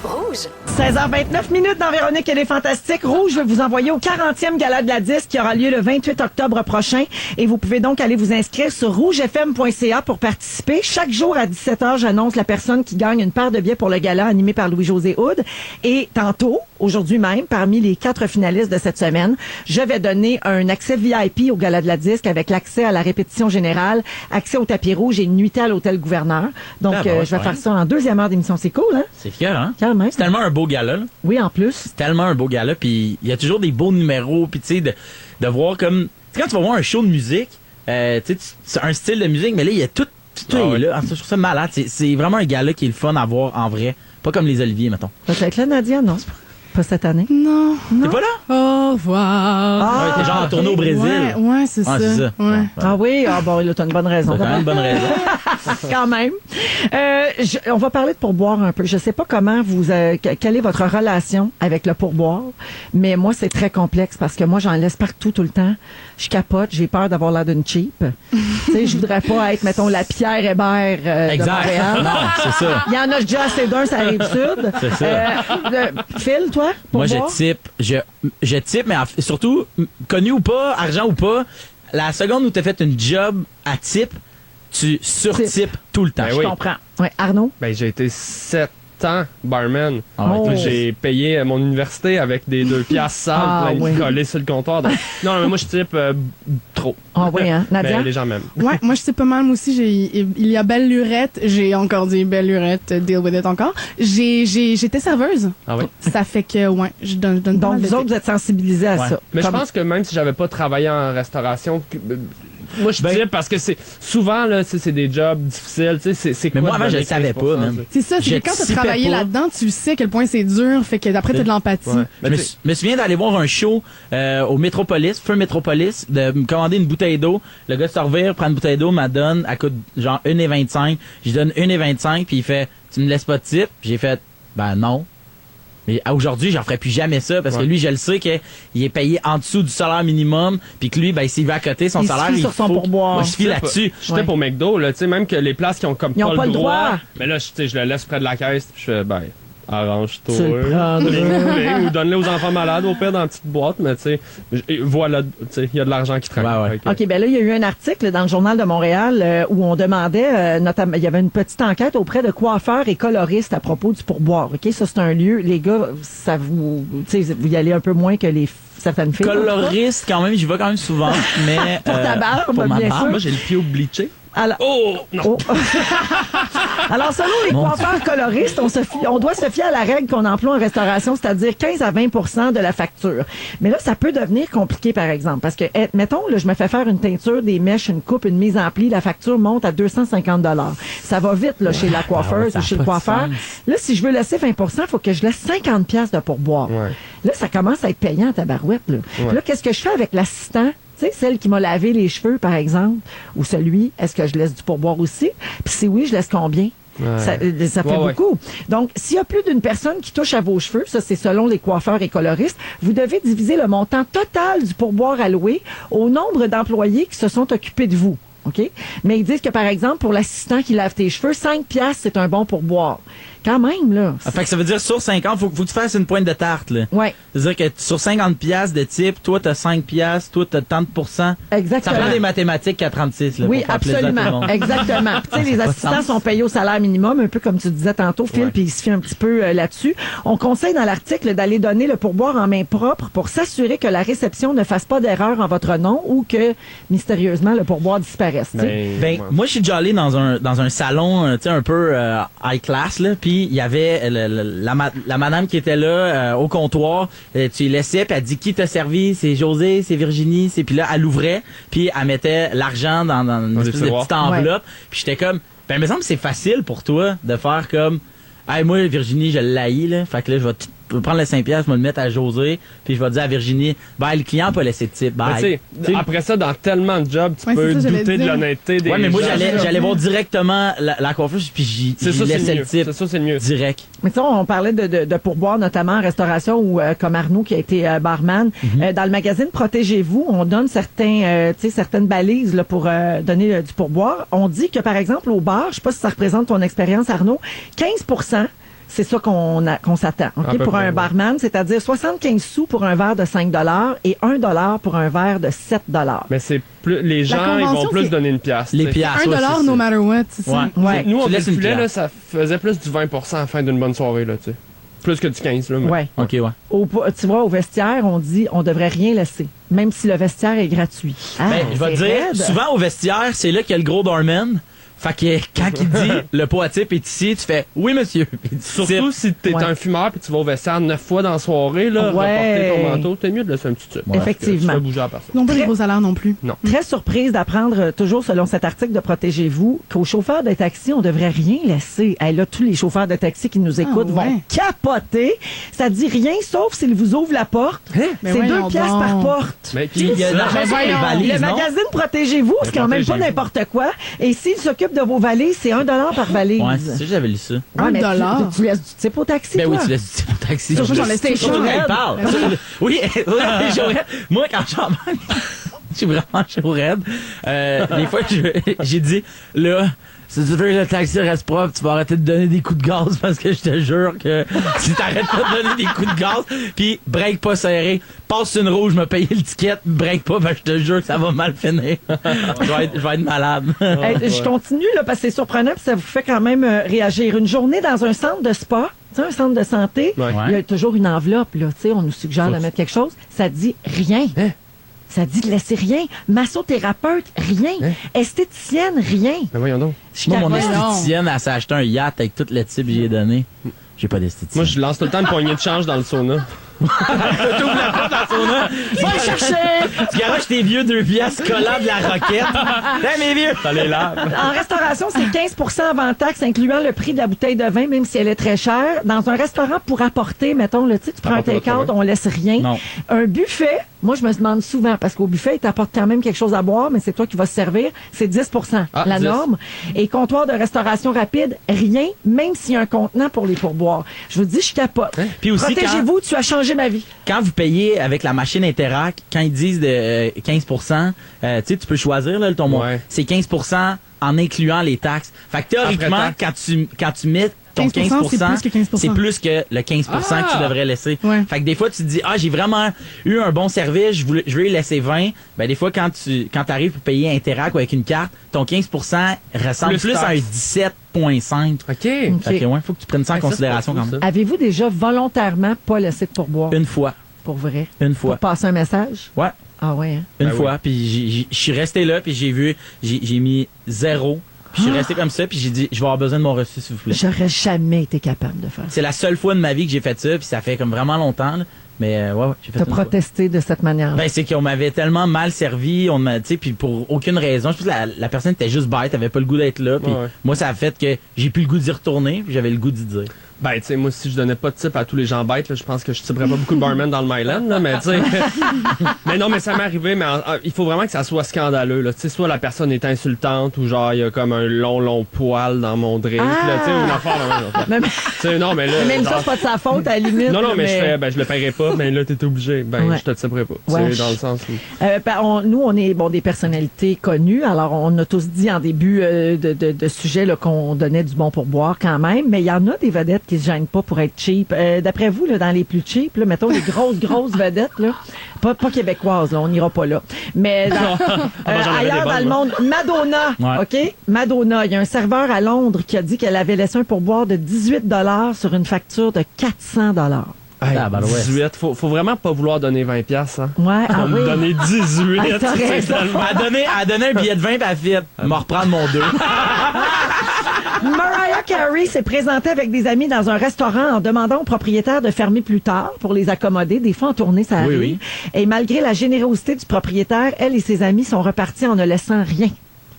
Rouge. 16h29 dans Véronique et les Fantastiques. Rouge, je vais vous envoyer au 40e Gala de la Disque qui aura lieu le 28 octobre prochain. Et vous pouvez donc aller vous inscrire sur rougefm.ca pour participer. Chaque jour à 17h, j'annonce la personne qui gagne une paire de billets pour le gala animé par Louis-José Hood. Et tantôt, aujourd'hui même, parmi les 4 finalistes de cette semaine, je vais donner un accès VIP au Gala de la Disque avec l'accès à la répétition générale, accès au tapis rouge et une nuitée à l'hôtel Gouverneur. Donc, je vais faire ça en deuxième heure d'émission. C'est cool, hein? C'est fier, hein? Carrément. C'est tellement un beau gala, là. Oui, en plus. C'est tellement un beau gala, puis il y a toujours des beaux numéros, puis tu sais, de voir comme... Tu sais, quand tu vas voir un show de musique, tu sais, c'est un style de musique, mais là, il y a tout est là. Je trouve ça malade. C'est vraiment un gala qui est le fun à voir en vrai. Pas comme les Oliviers, mettons. Peut-être là, Nadia, non? Pas cette année? Non. T'es pas là? Au revoir. T'es genre en tournée au Brésil. Ouais, c'est ça. C'est ça. Ouais. Ah oui? Ah bon, là, t'as une bonne raison. T'as quand même une bonne raison. Quand même. On va parler de pourboire un peu. Je sais pas comment quelle est votre relation avec le pourboire, mais moi, c'est très complexe parce que moi, j'en laisse partout tout le temps. Je capote, j'ai peur d'avoir l'air d'une cheap. Tu sais, je voudrais pas être, mettons, la Pierre Hébert de Montréal. Non, c'est ça. Il y en a déjà assez d'un, ça arrive sud. C'est ça. Phil, toi? Moi, pourboire? je type, mais surtout, connu ou pas, argent ou pas, la seconde où t'as fait une job à type, tu surtypes tout le temps. Ben Je comprends. Ouais, Arnaud? Ben, j'ai été 7 ans barman. Oh. J'ai payé mon université avec des 2 piastres sales plein de collés sur le comptoir. Donc, non, mais moi, je type trop. Ah oui, hein? Nadia? Mais les gens m'aiment. Ouais, moi je sais pas mal, moi aussi, il y a Belle Lurette, j'ai encore dit Belle Lurette, deal with it encore. J'étais serveuse. Ah oui? Ça fait que, ouais, je donne pas Donc, mal de vous autres, vous êtes sensibilisés à ça. Mais je pense que même si j'avais pas travaillé en restauration, moi je type parce que c'est souvent là, c'est des jobs difficiles, tu sais, c'est Mais quoi moi avant je le savais pas même. C'est ça, c'est que quand t'as travaillé là-dedans, tu sais à quel point c'est dur, fait que d'après t'as de l'empathie. Ouais. Je me souviens d'aller voir un show au Métropolis, Feu Métropolis, de me commander une bouteille d'eau. Le gars se revire, prend une bouteille d'eau, m'a donne, elle coûte genre 1,25. Je lui donne 1,25 puis il fait tu me laisses pas de type? J'ai fait ben non. Mais aujourd'hui, j'en ferais plus jamais ça parce que lui, je le sais qu'il est payé en dessous du salaire minimum puis que lui, ben s'il va à côté son salaire, il sur son faut... pourboire. Moi, je fie là-dessus. J'étais pour McDo, là, tu sais, même que les places qui ont comme Ils ont pas le droit. mais là, je le laisse près de la caisse puis je fais, ben, arrange-toi. Tu le prendras. Ou donne-les aux enfants malades au pire dans une petite boîte, mais tu sais, voilà, tu sais, il y a de l'argent qui traîne. Ouais. OK, ben là, il y a eu un article dans le Journal de Montréal où on demandait, notamment, il y avait une petite enquête auprès de coiffeurs et coloristes à propos du pourboire. OK, ça, c'est un lieu, les gars, ça vous y allez un peu moins que les certaines filles. Coloriste, quand même, j'y vais quand même souvent, mais... Pour ta barbe, pour ma bien barbe. sûr. Moi, j'ai le pied bleaché. Alors, Oh! Non! Alors, selon les coiffeurs coloristes, on doit se fier à la règle qu'on emploie en restauration, c'est-à-dire 15 à 20 de la facture. Mais là, ça peut devenir compliqué, par exemple, parce que, mettons, là, je me fais faire une teinture, des mèches, une coupe, une mise en pli, la facture monte à 250 $. Ça va vite, là, chez la coiffeuse ça ou a chez le pas de coiffeur. sens. Là, si je veux laisser 20 il faut que je laisse 50 $ de pourboire. Ouais. Là, ça commence à être payant à ta barouette, là. Ouais. Là, qu'est-ce que je fais avec l'assistant? Tu sais, celle qui m'a lavé les cheveux, par exemple, ou celui, est-ce que je laisse du pourboire aussi? Puis si oui, je laisse combien? Ouais. Ça fait Ouais. beaucoup. Donc, s'il y a plus d'une personne qui touche à vos cheveux, ça c'est selon les coiffeurs et coloristes, vous devez diviser le montant total du pourboire alloué au nombre d'employés qui se sont occupés de vous. OK? Mais ils disent que, par exemple, pour l'assistant qui lave tes cheveux, 5 $, c'est un bon pourboire. Quand même, là. Ah, fait que ça veut dire sur 50, faut que tu fasses une pointe de tarte, là. Ouais. C'est-à-dire que sur 50 $ de type, toi, t'as 5 $, toi, t'as tant de pourcents. Exactement. Ça prend des mathématiques à 36, là. Oui, pour faire plaisir à tout le absolument. monde. Exactement. Puis, tu sais, les pas de assistants sens. sont payés au salaire minimum, un peu comme tu disais tantôt, Phil, Ouais. puis il se fait un petit peu là-dessus. On conseille dans l'article d'aller donner le pourboire en main propre pour s'assurer que la réception ne fasse pas d'erreur en votre nom ou que, mystérieusement, le pourboire disparaisse. tu sais. Ben, moi, je suis déjà allé dans un salon, tu sais, un peu high class, là, puis il y avait la madame qui était là au comptoir, tu y laissais, puis elle dit qui t'a servi, c'est José, c'est Virginie, puis là, elle ouvrait, puis elle mettait l'argent dans une espèce de petite enveloppe, puis j'étais comme, ben, il me semble que c'est facile pour toi de faire comme, hey, moi, Virginie, je l'haïs, là, fait que là, je vais prendre les 5 $, je vais le mettre à José, puis je vais dire à Virginie, ben, le client peut laisser de type, bye. Mais tu sais, après ça, dans tellement de jobs, tu Ouais, peux c'est ça, j'allais douter de dire. l'honnêteté des Ouais, mais moi, gens. j'allais voir directement la coiffeuse, puis j'y C'est ça, c'est laissais le le mieux. type. C'est ça, c'est le mieux. Direct. Mais tu sais, on parlait de pourboire, notamment en restauration ou comme Arnaud qui a été barman. Dans le magazine Protégez-vous, on donne certaines balises là, pour donner du pourboire. On dit que, par exemple, au bar, je sais pas si ça représente ton expérience, Arnaud, 15 c'est ça qu'on s'attend. À OK? peu Pour près, un ouais. barman, c'est-à-dire 75 sous pour un verre de 5 $ et 1 $ pour un verre de 7 $. Mais c'est plus, les gens, ils vont convention, plus c'est donner une pièce. Les tu sais. piastres. $1 ouais, c'est no ça. matter what, c'est ça. Ouais. Ouais. Nous, Tu au laisses une poulet, là, pièce. ça faisait plus du 20% à la fin d'une bonne soirée, là, tu sais. Plus que du 15, là. Mais... Ouais. OK, ouais. Tu vois, au vestiaire, on dit on devrait rien laisser, même si le vestiaire est gratuit. Ah, Ben, je vais te c'est dire, raide. souvent au vestiaire, c'est là qu'il y a le gros doorman. Fait que quand il dit le pot à type est ici, tu fais oui, monsieur. Puis tu Surtout si t'es Ouais. un fumeur puis tu vas au vestiaire 9 fois dans la soirée, là, Ouais. reporter ton manteau, t'es mieux de laisser un petit tube. Effectivement. Tu fais bouger à personne. Non, pas des gros salaires non plus. Très surprise d'apprendre, toujours selon cet article de Protégez-vous, qu'aux chauffeurs de taxi, on devrait rien laisser. Hey, là, tous les chauffeurs de taxi qui nous écoutent ouais. vont capoter. Ça dit rien, sauf s'ils vous ouvrent la porte. Mais C'est 2 voyons piastres donc. par porte. Mais Puis il y a de l'argent sur les valises, Le non? magazine Protégez-vous, c'est quand même pas Protégez-vous. n'importe quoi. Et s'ils s'occupent de vos valises, c'est 1 $ par valise. Ouais, c'est ça, j'avais lu ça. Ouais, mais $1. tu laisses du type au taxi, Ben oui, toi? tu laisses du type au taxi. Surtout sur les stations. Surtout quand il parle. Oui, Joël, moi, quand j'embarque, je suis vraiment chaud raide. Des fois, j'ai dit, là, si tu veux que le taxi reste propre, tu vas arrêter de donner des coups de gaz parce que je te jure que si t'arrêtes pas de donner des coups de gaz, puis break pas serré, passe une rouge, me payer le ticket, break pas, ben je te jure que ça va mal finir. je vais être malade. Hey, je continue là, parce que c'est surprenant puis ça vous fait quand même réagir. Une journée dans un centre de spa, tu sais, un centre de santé, Ouais. il y a toujours une enveloppe, là, tu sais, on nous suggère de mettre quelque chose. Ça dit rien. Hein? Ça dit de laisser rien. Massothérapeute, rien. Esthéticienne, rien. Mais voyons donc. Je Moi, mon capote. esthéticienne, elle s'est acheté un yacht avec tout le type que j'ai donné. J'ai pas d'esthéticienne. Moi, je lance tout le temps une poignée de change dans le sauna. T'ouvres la porte dans son sauna. Va chercher! Tu garoches tes vieux 2 piastres collants de la roquette. Hey, mes vieux! Ça les lave. En restauration, c'est 15 avant taxe, incluant le prix de la bouteille de vin, même si elle est très chère. Dans un restaurant pour apporter, mettons, tu prends un Apporter take-out, votre vin. on laisse rien. Non. Un buffet, moi, je me demande souvent, parce qu'au buffet, ils t'apportent quand même quelque chose à boire, mais c'est toi qui vas se servir. C'est 10 Ah, la 10. norme. Et comptoir de restauration rapide, rien, même s'il y a un contenant pour les pourboires. Je vous dis, je capote. Puis aussi, Protégez-vous, tu as changé ma vie. Quand vous payez avec la machine Interac, quand ils disent de 15 tu sais, tu peux choisir là, ton Ouais. c'est 15 en incluant les taxes. Fait que théoriquement, Après quand tu mets ton 15%, 15%, c'est plus que 15%. c'est plus que le 15% que tu devrais laisser. Ouais. Fait que des fois, tu te dis, j'ai vraiment eu un bon service, je veux y laisser 20. Ben, des fois, quand t'arrives pour payer Interac ou avec une carte, ton 15% ressemble Plus plus à un taxe. 17,5. OK. Fait que, ouais, faut que tu prennes ça en considération quand même. Avez-vous déjà volontairement pas laissé de pourboire? Une fois. pour vrai? Une fois. Pour passer un message? Ouais. Ah ouais, hein? Une Ben fois. Puis je suis resté là, puis j'ai mis 0. Puis je suis resté comme ça, puis j'ai dit, je vais avoir besoin de mon reçu, s'il vous plaît. J'aurais jamais été capable de faire ça. C'est la seule fois de ma vie que j'ai fait ça, puis ça fait comme vraiment longtemps, là. Mais ouais, j'ai fait T'as une fois. protesté de cette manière. Ben, c'est qu'on m'avait tellement mal servi, on m'a, tu sais, puis pour aucune raison. Je pense que la personne était juste bête, avait pas le goût d'être là, puis Ouais. moi, ça a fait que j'ai plus le goût d'y retourner, puis j'avais le goût d'y dire. Ben, tu sais, moi, si je donnais pas de tip à tous les gens bêtes, là, je pense que je tiperais pas beaucoup de barman dans le Myland, là, mais tu sais. Mais non, mais ça m'est arrivé, mais il faut vraiment que ça soit scandaleux, là. Tu sais, soit la personne est insultante ou genre, il y a comme un long poil dans mon drink, là, tu sais, une affaire, Même, Tu sais, non, mais là. même ça, genre- c'est pas de sa faute, à la limite. Non, non, mais je mais fais, ben, je le paierai pas, mais là, t'es obligé. Ben, Ouais. je te tiperai pas. Ouais, C'est dans le sens où. Nous, on est des personnalités connues. Alors, on a tous dit en début de sujet là, qu'on donnait du bon pourboire quand même. Mais il y en a des vedettes qui se gênent pas pour être cheap. D'après vous, là, dans les plus cheap, là, mettons les grosses vedettes, là, pas québécoises, là, on n'ira pas là. Mais J'en avais ailleurs des dans le bonnes, monde, Madonna, Ouais. OK? Madonna, il y a un serveur à Londres qui a dit qu'elle avait laissé un pourboire de 18 $ sur une facture de 400 $. Hey, Ah, ben ouais. 18. Faut vraiment pas vouloir donner 20$, hein. Ouais, Faut me donner 18. Ah, t'as c'est raison. tellement- Elle a donné un billet de 20, puis elle fait, me reprendre mon 2. Mariah Carey s'est présentée avec des amis dans un restaurant en demandant au propriétaire de fermer plus tard pour les accommoder. Des fois, en tournée, ça arrive. Oui. Et malgré la générosité du propriétaire, elle et ses amis sont repartis en ne laissant rien.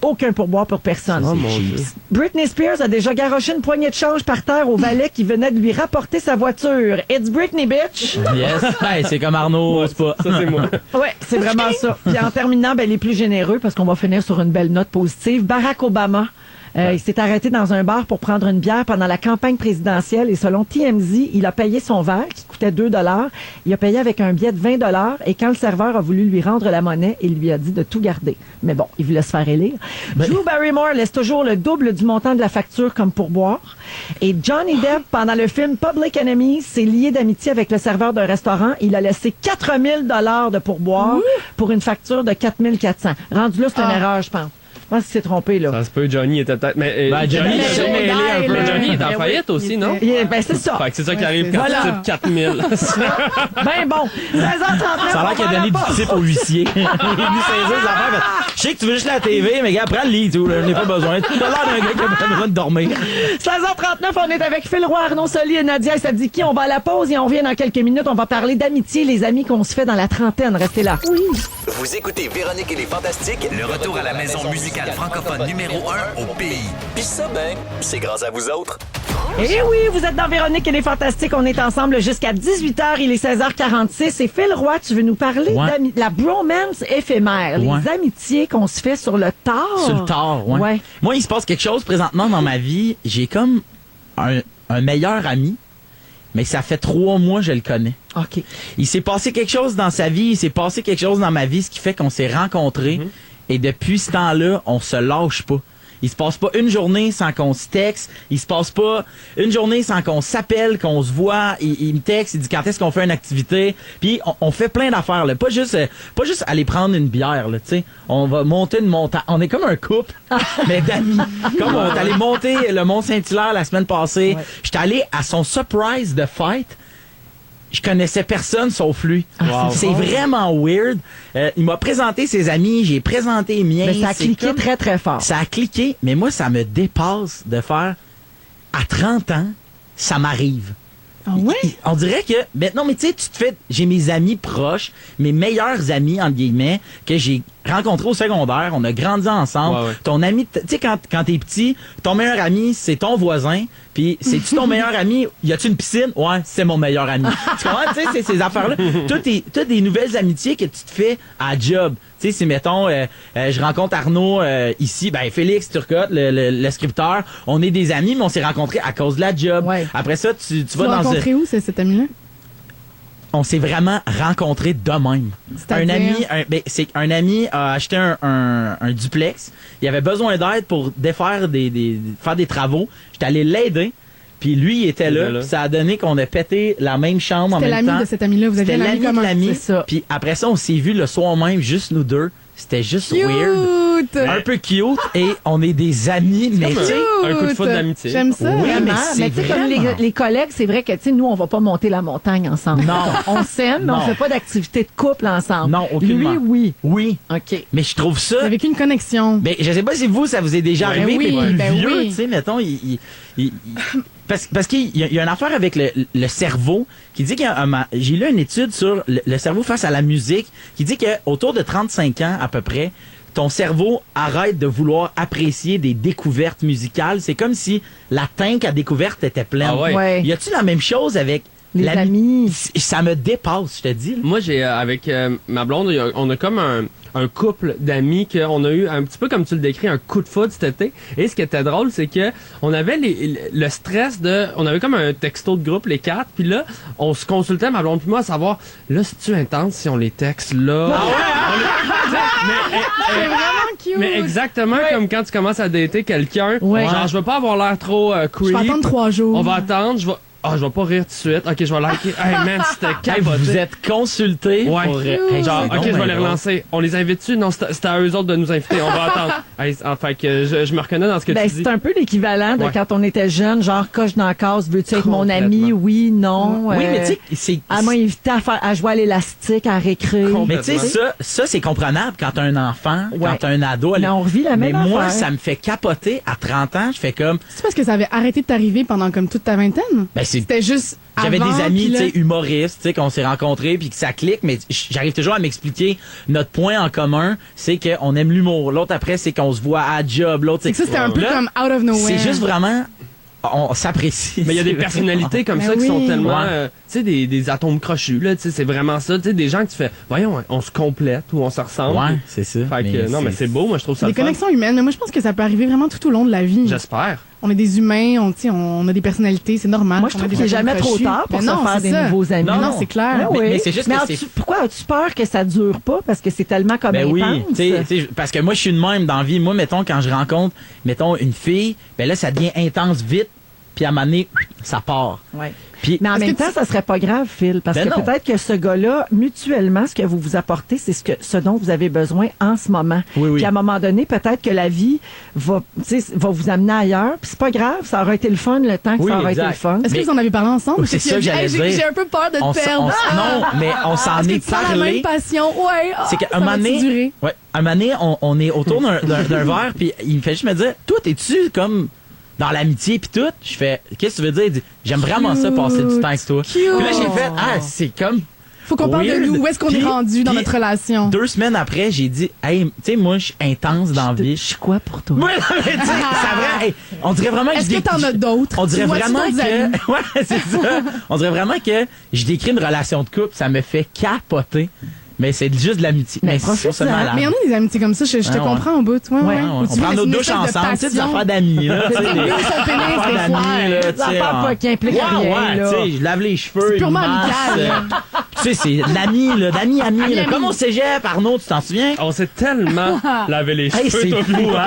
Aucun pourboire pour personne. Oh, mon Dieu. Britney Spears a déjà garoché une poignée de change par terre au valet qui venait de lui rapporter sa voiture. It's Britney, bitch! Yes. Hey, c'est comme Arnaud, c'est pas. Ça, c'est moi. Ouais, c'est vraiment ça. Puis en terminant, les plus généreux, parce qu'on va finir sur une belle note positive, Barack Obama. Il s'est arrêté dans un bar pour prendre une bière pendant la campagne présidentielle et selon TMZ, il a payé son verre qui coûtait 2 $. Il a payé avec un billet de 20 $ et quand le serveur a voulu lui rendre la monnaie, il lui a dit de tout garder. Mais bon, il voulait se faire élire. Drew Barrymore laisse toujours le double du montant de la facture comme pourboire. Et Johnny Depp, pendant le film Public Enemies, s'est lié d'amitié avec le serveur d'un restaurant. Il a laissé 4 000 $ de pourboire pour une facture de 4 400. Rendu là, c'est une erreur, je pense. Je pense qu'il s'est trompé, là. Ça se peut, Johnny était peut-être. Mais Ben, Johnny, Mais s'est Johnny, mêlé un peu. mais Johnny est en Ben oui, faillite aussi, non? C'est ça. Fait que c'est ça qui arrive c'est quand ça. tu types 4000. Ben bon, 16h39. Ça a l'air qu'il a donné du type au huissier. Il est venu saisir les affaires. fait, je sais que tu veux juste la TV, mais gars, prends le lit, tu vois, je n'ai pas besoin. Tu as l'air d'un gars qui a besoin de dormir. 16h39, on est avec Phil Roy, Arnaud Soli et Nadia Sadiki. On va à la pause et on revient dans quelques minutes. On va parler d'amitié, les amis qu'on se fait dans la trentaine. Restez là. Oui. Vous écoutez Véronique et les Fantastiques. Le retour à la maison musicale francophone numéro 1 au pays. Puis ça, ben, c'est grâce à vous autres. Eh oui, vous êtes dans Véronique et les Fantastiques. On est ensemble jusqu'à 18h. Il est 16h46. Et Phil Roy, tu veux nous parler Ouais. de la bromance éphémère. Ouais. Les amitiés qu'on se fait sur le tard. Sur le tard, ouais. Ouais. Moi, il se passe quelque chose présentement dans ma vie. J'ai comme un meilleur ami, mais ça fait 3 mois que je le connais. OK. Il s'est passé quelque chose dans sa vie, il s'est passé quelque chose dans ma vie, ce qui fait qu'on s'est rencontrés. Et depuis ce temps-là, on se lâche pas. Il se passe pas une journée sans qu'on se texte. Il se passe pas une journée sans qu'on s'appelle, qu'on se voit. Il me texte, il dit quand est-ce qu'on fait une activité. Puis on fait plein d'affaires. Là. Pas juste aller prendre une bière. Là, t'sais. On va monter une montagne. On est comme un couple, mais d'amis. Comme on est allé monter le Mont Saint-Hilaire la semaine passée. Ouais. J'étais allé à son surprise de fête. Je connaissais personne sauf lui. Wow. C'est vraiment weird. Il m'a présenté ses amis, j'ai présenté les miens. Mais ça a C'est cliqué comme- très, très fort. Ça a cliqué, mais moi, ça me dépasse de faire à 30 ans, ça m'arrive. Ah ouais? On dirait que, non, mais tu sais, tu te fais, j'ai mes amis proches, mes meilleurs amis, entre guillemets, que j'ai rencontrés au secondaire, on a grandi ensemble. Ouais, ouais. Ton ami, tu sais, quand t'es petit, ton meilleur ami, c'est ton voisin, puis c'est-tu ton meilleur ami, y a-tu une piscine? Ouais, c'est mon meilleur ami. Tu comprends? Tu sais, c'est ces affaires-là. T'as des nouvelles amitiés que tu te fais à job. Tu sais, si, mettons, je rencontre Arnaud ici, ben Félix Turcotte, le scripteur, on est des amis, mais on s'est rencontrés à cause de la job. Ouais. Après ça, tu Tu vas l'as dans rencontré où, cet ami-là? on s'est vraiment rencontrés de même. C'est-à-dire? C'est un ami a acheté un duplex. Il avait besoin d'aide pour défaire faire des travaux. J'étais allé l'aider. Puis lui, il était là. Puis ça a donné qu'on a pété la même chambre en C'était même temps. l'ami de cet ami-là. Vous aviez C'était un ami l'ami de commun. l'ami. c'est ça. Puis après ça, on s'est vu le soir même, juste nous deux. C'était juste weird. un peu cute et on est des amis, mais tu sais, Un coup de foot d'amitié. J'aime ça. Oui, mais Vraiment. c'est Mais tu sais, comme vraiment- les collègues, c'est vrai que, tu sais, nous, on va pas monter la montagne ensemble. Non. On s'aime, mais on Non. fait pas d'activité de couple ensemble. Non, aucunement. Lui, oui. Oui, OK. mais je trouve ça... Avec une connexion. Ben, je sais pas si vous, ça vous est déjà Ouais. arrivé, Ben oui, mais plus ben vieux, oui. tu sais, mettons, parce qu'il y a une affaire avec le cerveau qui dit qu'il y a j'ai lu une étude sur le cerveau face à la musique qui dit que autour de 35 ans à peu près, ton cerveau arrête de vouloir apprécier des découvertes musicales. C'est comme si la tank à découverte était pleine. Ah ouais. Ouais. Y a-tu la même chose avec Les amis. Ça me dépasse, je te dis. là. Moi, j'ai avec ma blonde, on a comme un couple d'amis qu'on a eu un petit peu comme tu le décris, un coup de foudre cet été. Et ce qui était drôle, c'est que on avait le stress on avait comme un texto de groupe les 4, puis là, on se consultait ma blonde puis moi à savoir là, c'est-tu intense si on les texte là. C'est vraiment cute. Mais exactement comme quand tu commences à dater quelqu'un, Ouais. genre je veux pas avoir l'air trop Je creep. vais attendre 3 jours. On va attendre, je vais pas rire tout de suite. OK, je vais liker. Hey man, c'était Hey, capoté. vous êtes consultés Ouais. pour... Genre, c'est OK, donc je vais bien les drôle. relancer. On les invite-tu? Non, c'était à eux autres de nous inviter. On va attendre. Hey, enfin, que je me reconnais dans ce que Ben, tu dis. c'est un peu l'équivalent de Ouais. quand on était jeune, genre coche dans la case, veux-tu être mon ami? Complètement. Oui, non. Oui, mais tu sais, c'est... Elle m'a invité à jouer à l'élastique, à récré. Mais tu sais, ça c'est comprenable quand t'as un enfant, quand Ouais. t'as un ado. Mais on revit la Mais même moi, affaire. ça me fait capoter. À 30 ans, je fais comme... C'est parce que ça avait arrêté de t'arriver pendant comme toute ta vingtaine? Ben, c'est... C'était juste J'avais avant, des amis, puis tu là- sais, humoristes, tu sais, qu'on s'est rencontrés puis que ça clique, mais j'arrive toujours à m'expliquer notre point en commun, c'est qu'on aime l'humour. L'autre après, c'est qu'on se voit à job. L'autre, C'est que ça, c'était un peu Là, comme out of nowhere. c'est juste vraiment, on s'apprécie. Mais il y a des C'est personnalités comme Ben ça qui oui. sont tellement, Ouais. tu sais, des atomes crochus, là, tu sais, c'est vraiment ça. Tu sais, des gens que tu fais, voyons, on se complète ou on se ressemble. Ouais, c'est ça. Fait que, non, mais c'est beau, moi, je trouve ça Des le fun. connexions humaines. Mais moi, je pense que ça peut arriver vraiment tout au long de la vie. J'espère. On est des humains, on a des personnalités, c'est normal. Moi, je On a trouve des qu'il n'est jamais atomes trop crochus. tard pour Mais se non, faire c'est des ça. nouveaux amis. Non, c'est clair. Ben Mais- oui. mais c'est juste que as-tu- c'est- Pourquoi as-tu peur que ça dure pas? Parce que c'est tellement comme Ben oui, intense. tu sais, parce que moi je suis de même dans la vie. Moi, mettons, quand je rencontre, mettons, une fille, ben là, ça devient intense vite, puis à un moment donné, ça part. Ouais. Puis, Mais en Est-ce même que temps, ça serait pas grave, Phil, parce Ben que non. peut-être que ce gars-là, mutuellement, ce que vous vous apportez, c'est ce dont vous avez besoin en ce moment. Oui, oui. Puis à un moment donné, peut-être que la vie va vous amener ailleurs. Puis c'est pas grave, ça aurait été le fun le temps que Oui, ça aurait été exact. le fun. Est-ce que Mais- vous en avez parlé ensemble? Oui, c'est Parce ça que qu'il a j'allais dit, dire. Hey, j'ai un peu peur de te perdre. non, mais on s'en Est-ce que est tu sens la même parlé. passion? Ouais. C'est qu'à ça un moment va-tu donné, durer? ouais, un moment donné, on est autour d'un verre, puis il me fait juste me dire, toi, t'es-tu comme dans l'amitié puis tout? Je fais, qu'est-ce que tu veux dire? Il dit, j'aime vraiment ça passer du temps avec toi. Puis là, j'ai fait, c'est comme Faut qu'on parle de weird. nous. Où est-ce qu'on est Puis- rendu dans puis notre relation? 2 semaines après, j'ai dit, hey, tu sais, moi, je suis intense dans la Je vie. suis quoi pour toi? Ouais, non, mais tu sais, c'est vrai. Hey, on dirait vraiment que Est-ce je que t'en as d'autres? On dirait Tu vois-tu vraiment d'autres amis? que. Ouais, c'est ça. On dirait vraiment que je décris une relation de couple, ça me fait capoter. Mais c'est juste de l'amitié. Mais Mais c'est profite-en. seulement là. Mais il y en a des amitiés comme ça, je te Ah, ouais. comprends au bout. Ouais, ouais. Ouais, Où tu on vois prend une nos douches espèce de ensemble, tu sais, des passion. affaires d'amis, là. tu sais, C'est des- lui, son pénis, affaires des d'amis, fois. là, tu Des sais, affaires pas qui impliquent rien, ouais, là. tu sais, je lave les cheveux. C'est purement une masse, amical, tu sais, c'est l'ami, là, d'ami, ami, là. Comme au cégep, Arnaud, tu t'en souviens? On s'est tellement lavé les Hey, cheveux, c'est toi, fou, puis moi.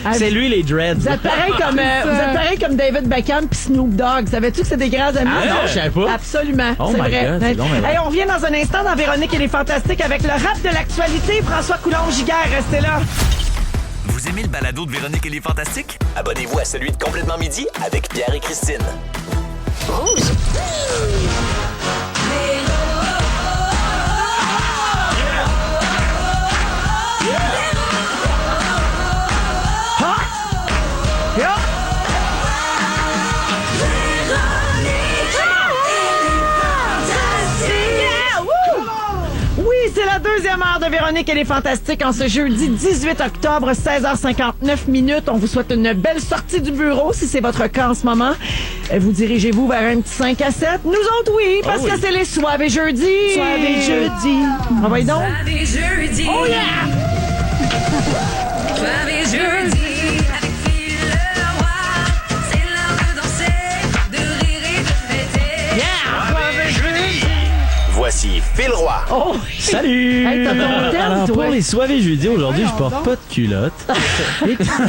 hein? C'est lui, les dreads. Vous êtes pareil comme, David Beckham puis Snoop Dogg. Savais-tu que c'est des grands amis? Ah non, je savais pas. Absolument. Oh c'est my vrai. God, c'est donc bien vrai. Hey, on revient dans un instant dans Véronique et les Fantastiques avec le rap de l'actualité. François Coulon-Giguère, restez là. Vous aimez le balado de Véronique et les Fantastiques? Abonnez-vous à celui de Complètement Midi avec Pierre et Christine. Oui, c'est la deuxième heure de Véronique et les Fantastiques en ce jeudi 18 octobre, 16h59 minutes. On vous souhaite une belle sortie du bureau si c'est votre cas en ce moment. Vous dirigez-vous vers un petit 5 à 7? Nous autres, oui, parce que c'est les soives et jeudi. Soives et jeudi. On va y donc. Soirée jeudi. Oh yeah! Soirée jeudi. Avec Phil Leroy. C'est l'heure de danser, de rire et de fêter. Voici Phil Roy. Oh! Salut! Hey, t'as ton thème, Alors, toi. pour les soirées jeudi, aujourd'hui, je porte pas de culotte.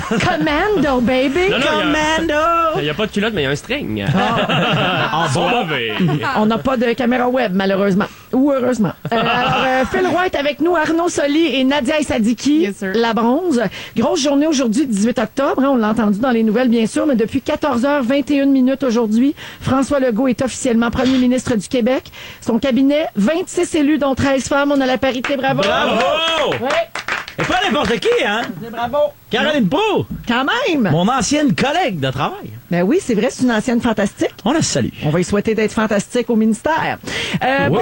Commando, baby! Non, non, Commando! Il n'y a pas de culotte, mais il y a un string. En bois. Soivé. On n'a pas de caméra web, malheureusement. Ou heureusement. Phil Roy est avec nous, Arnaud Soli et Nadia Sadiki, Yes, sir. la bronze. Grosse journée aujourd'hui, 18 octobre. On l'a entendu dans les nouvelles, bien sûr, mais depuis 14h21 aujourd'hui, François Legault est officiellement premier ministre du Québec. Son cabinet, 26 élus, dont 13 femmes. On a la parité. Bravo! Bravo! Ouais, Et pas n'importe qui, hein? bravo! Caroline Proulx, Quand même! mon ancienne collègue de travail. Ben oui, c'est vrai, c'est une ancienne fantastique. On la salue. On va lui souhaiter d'être fantastique au ministère. Bon,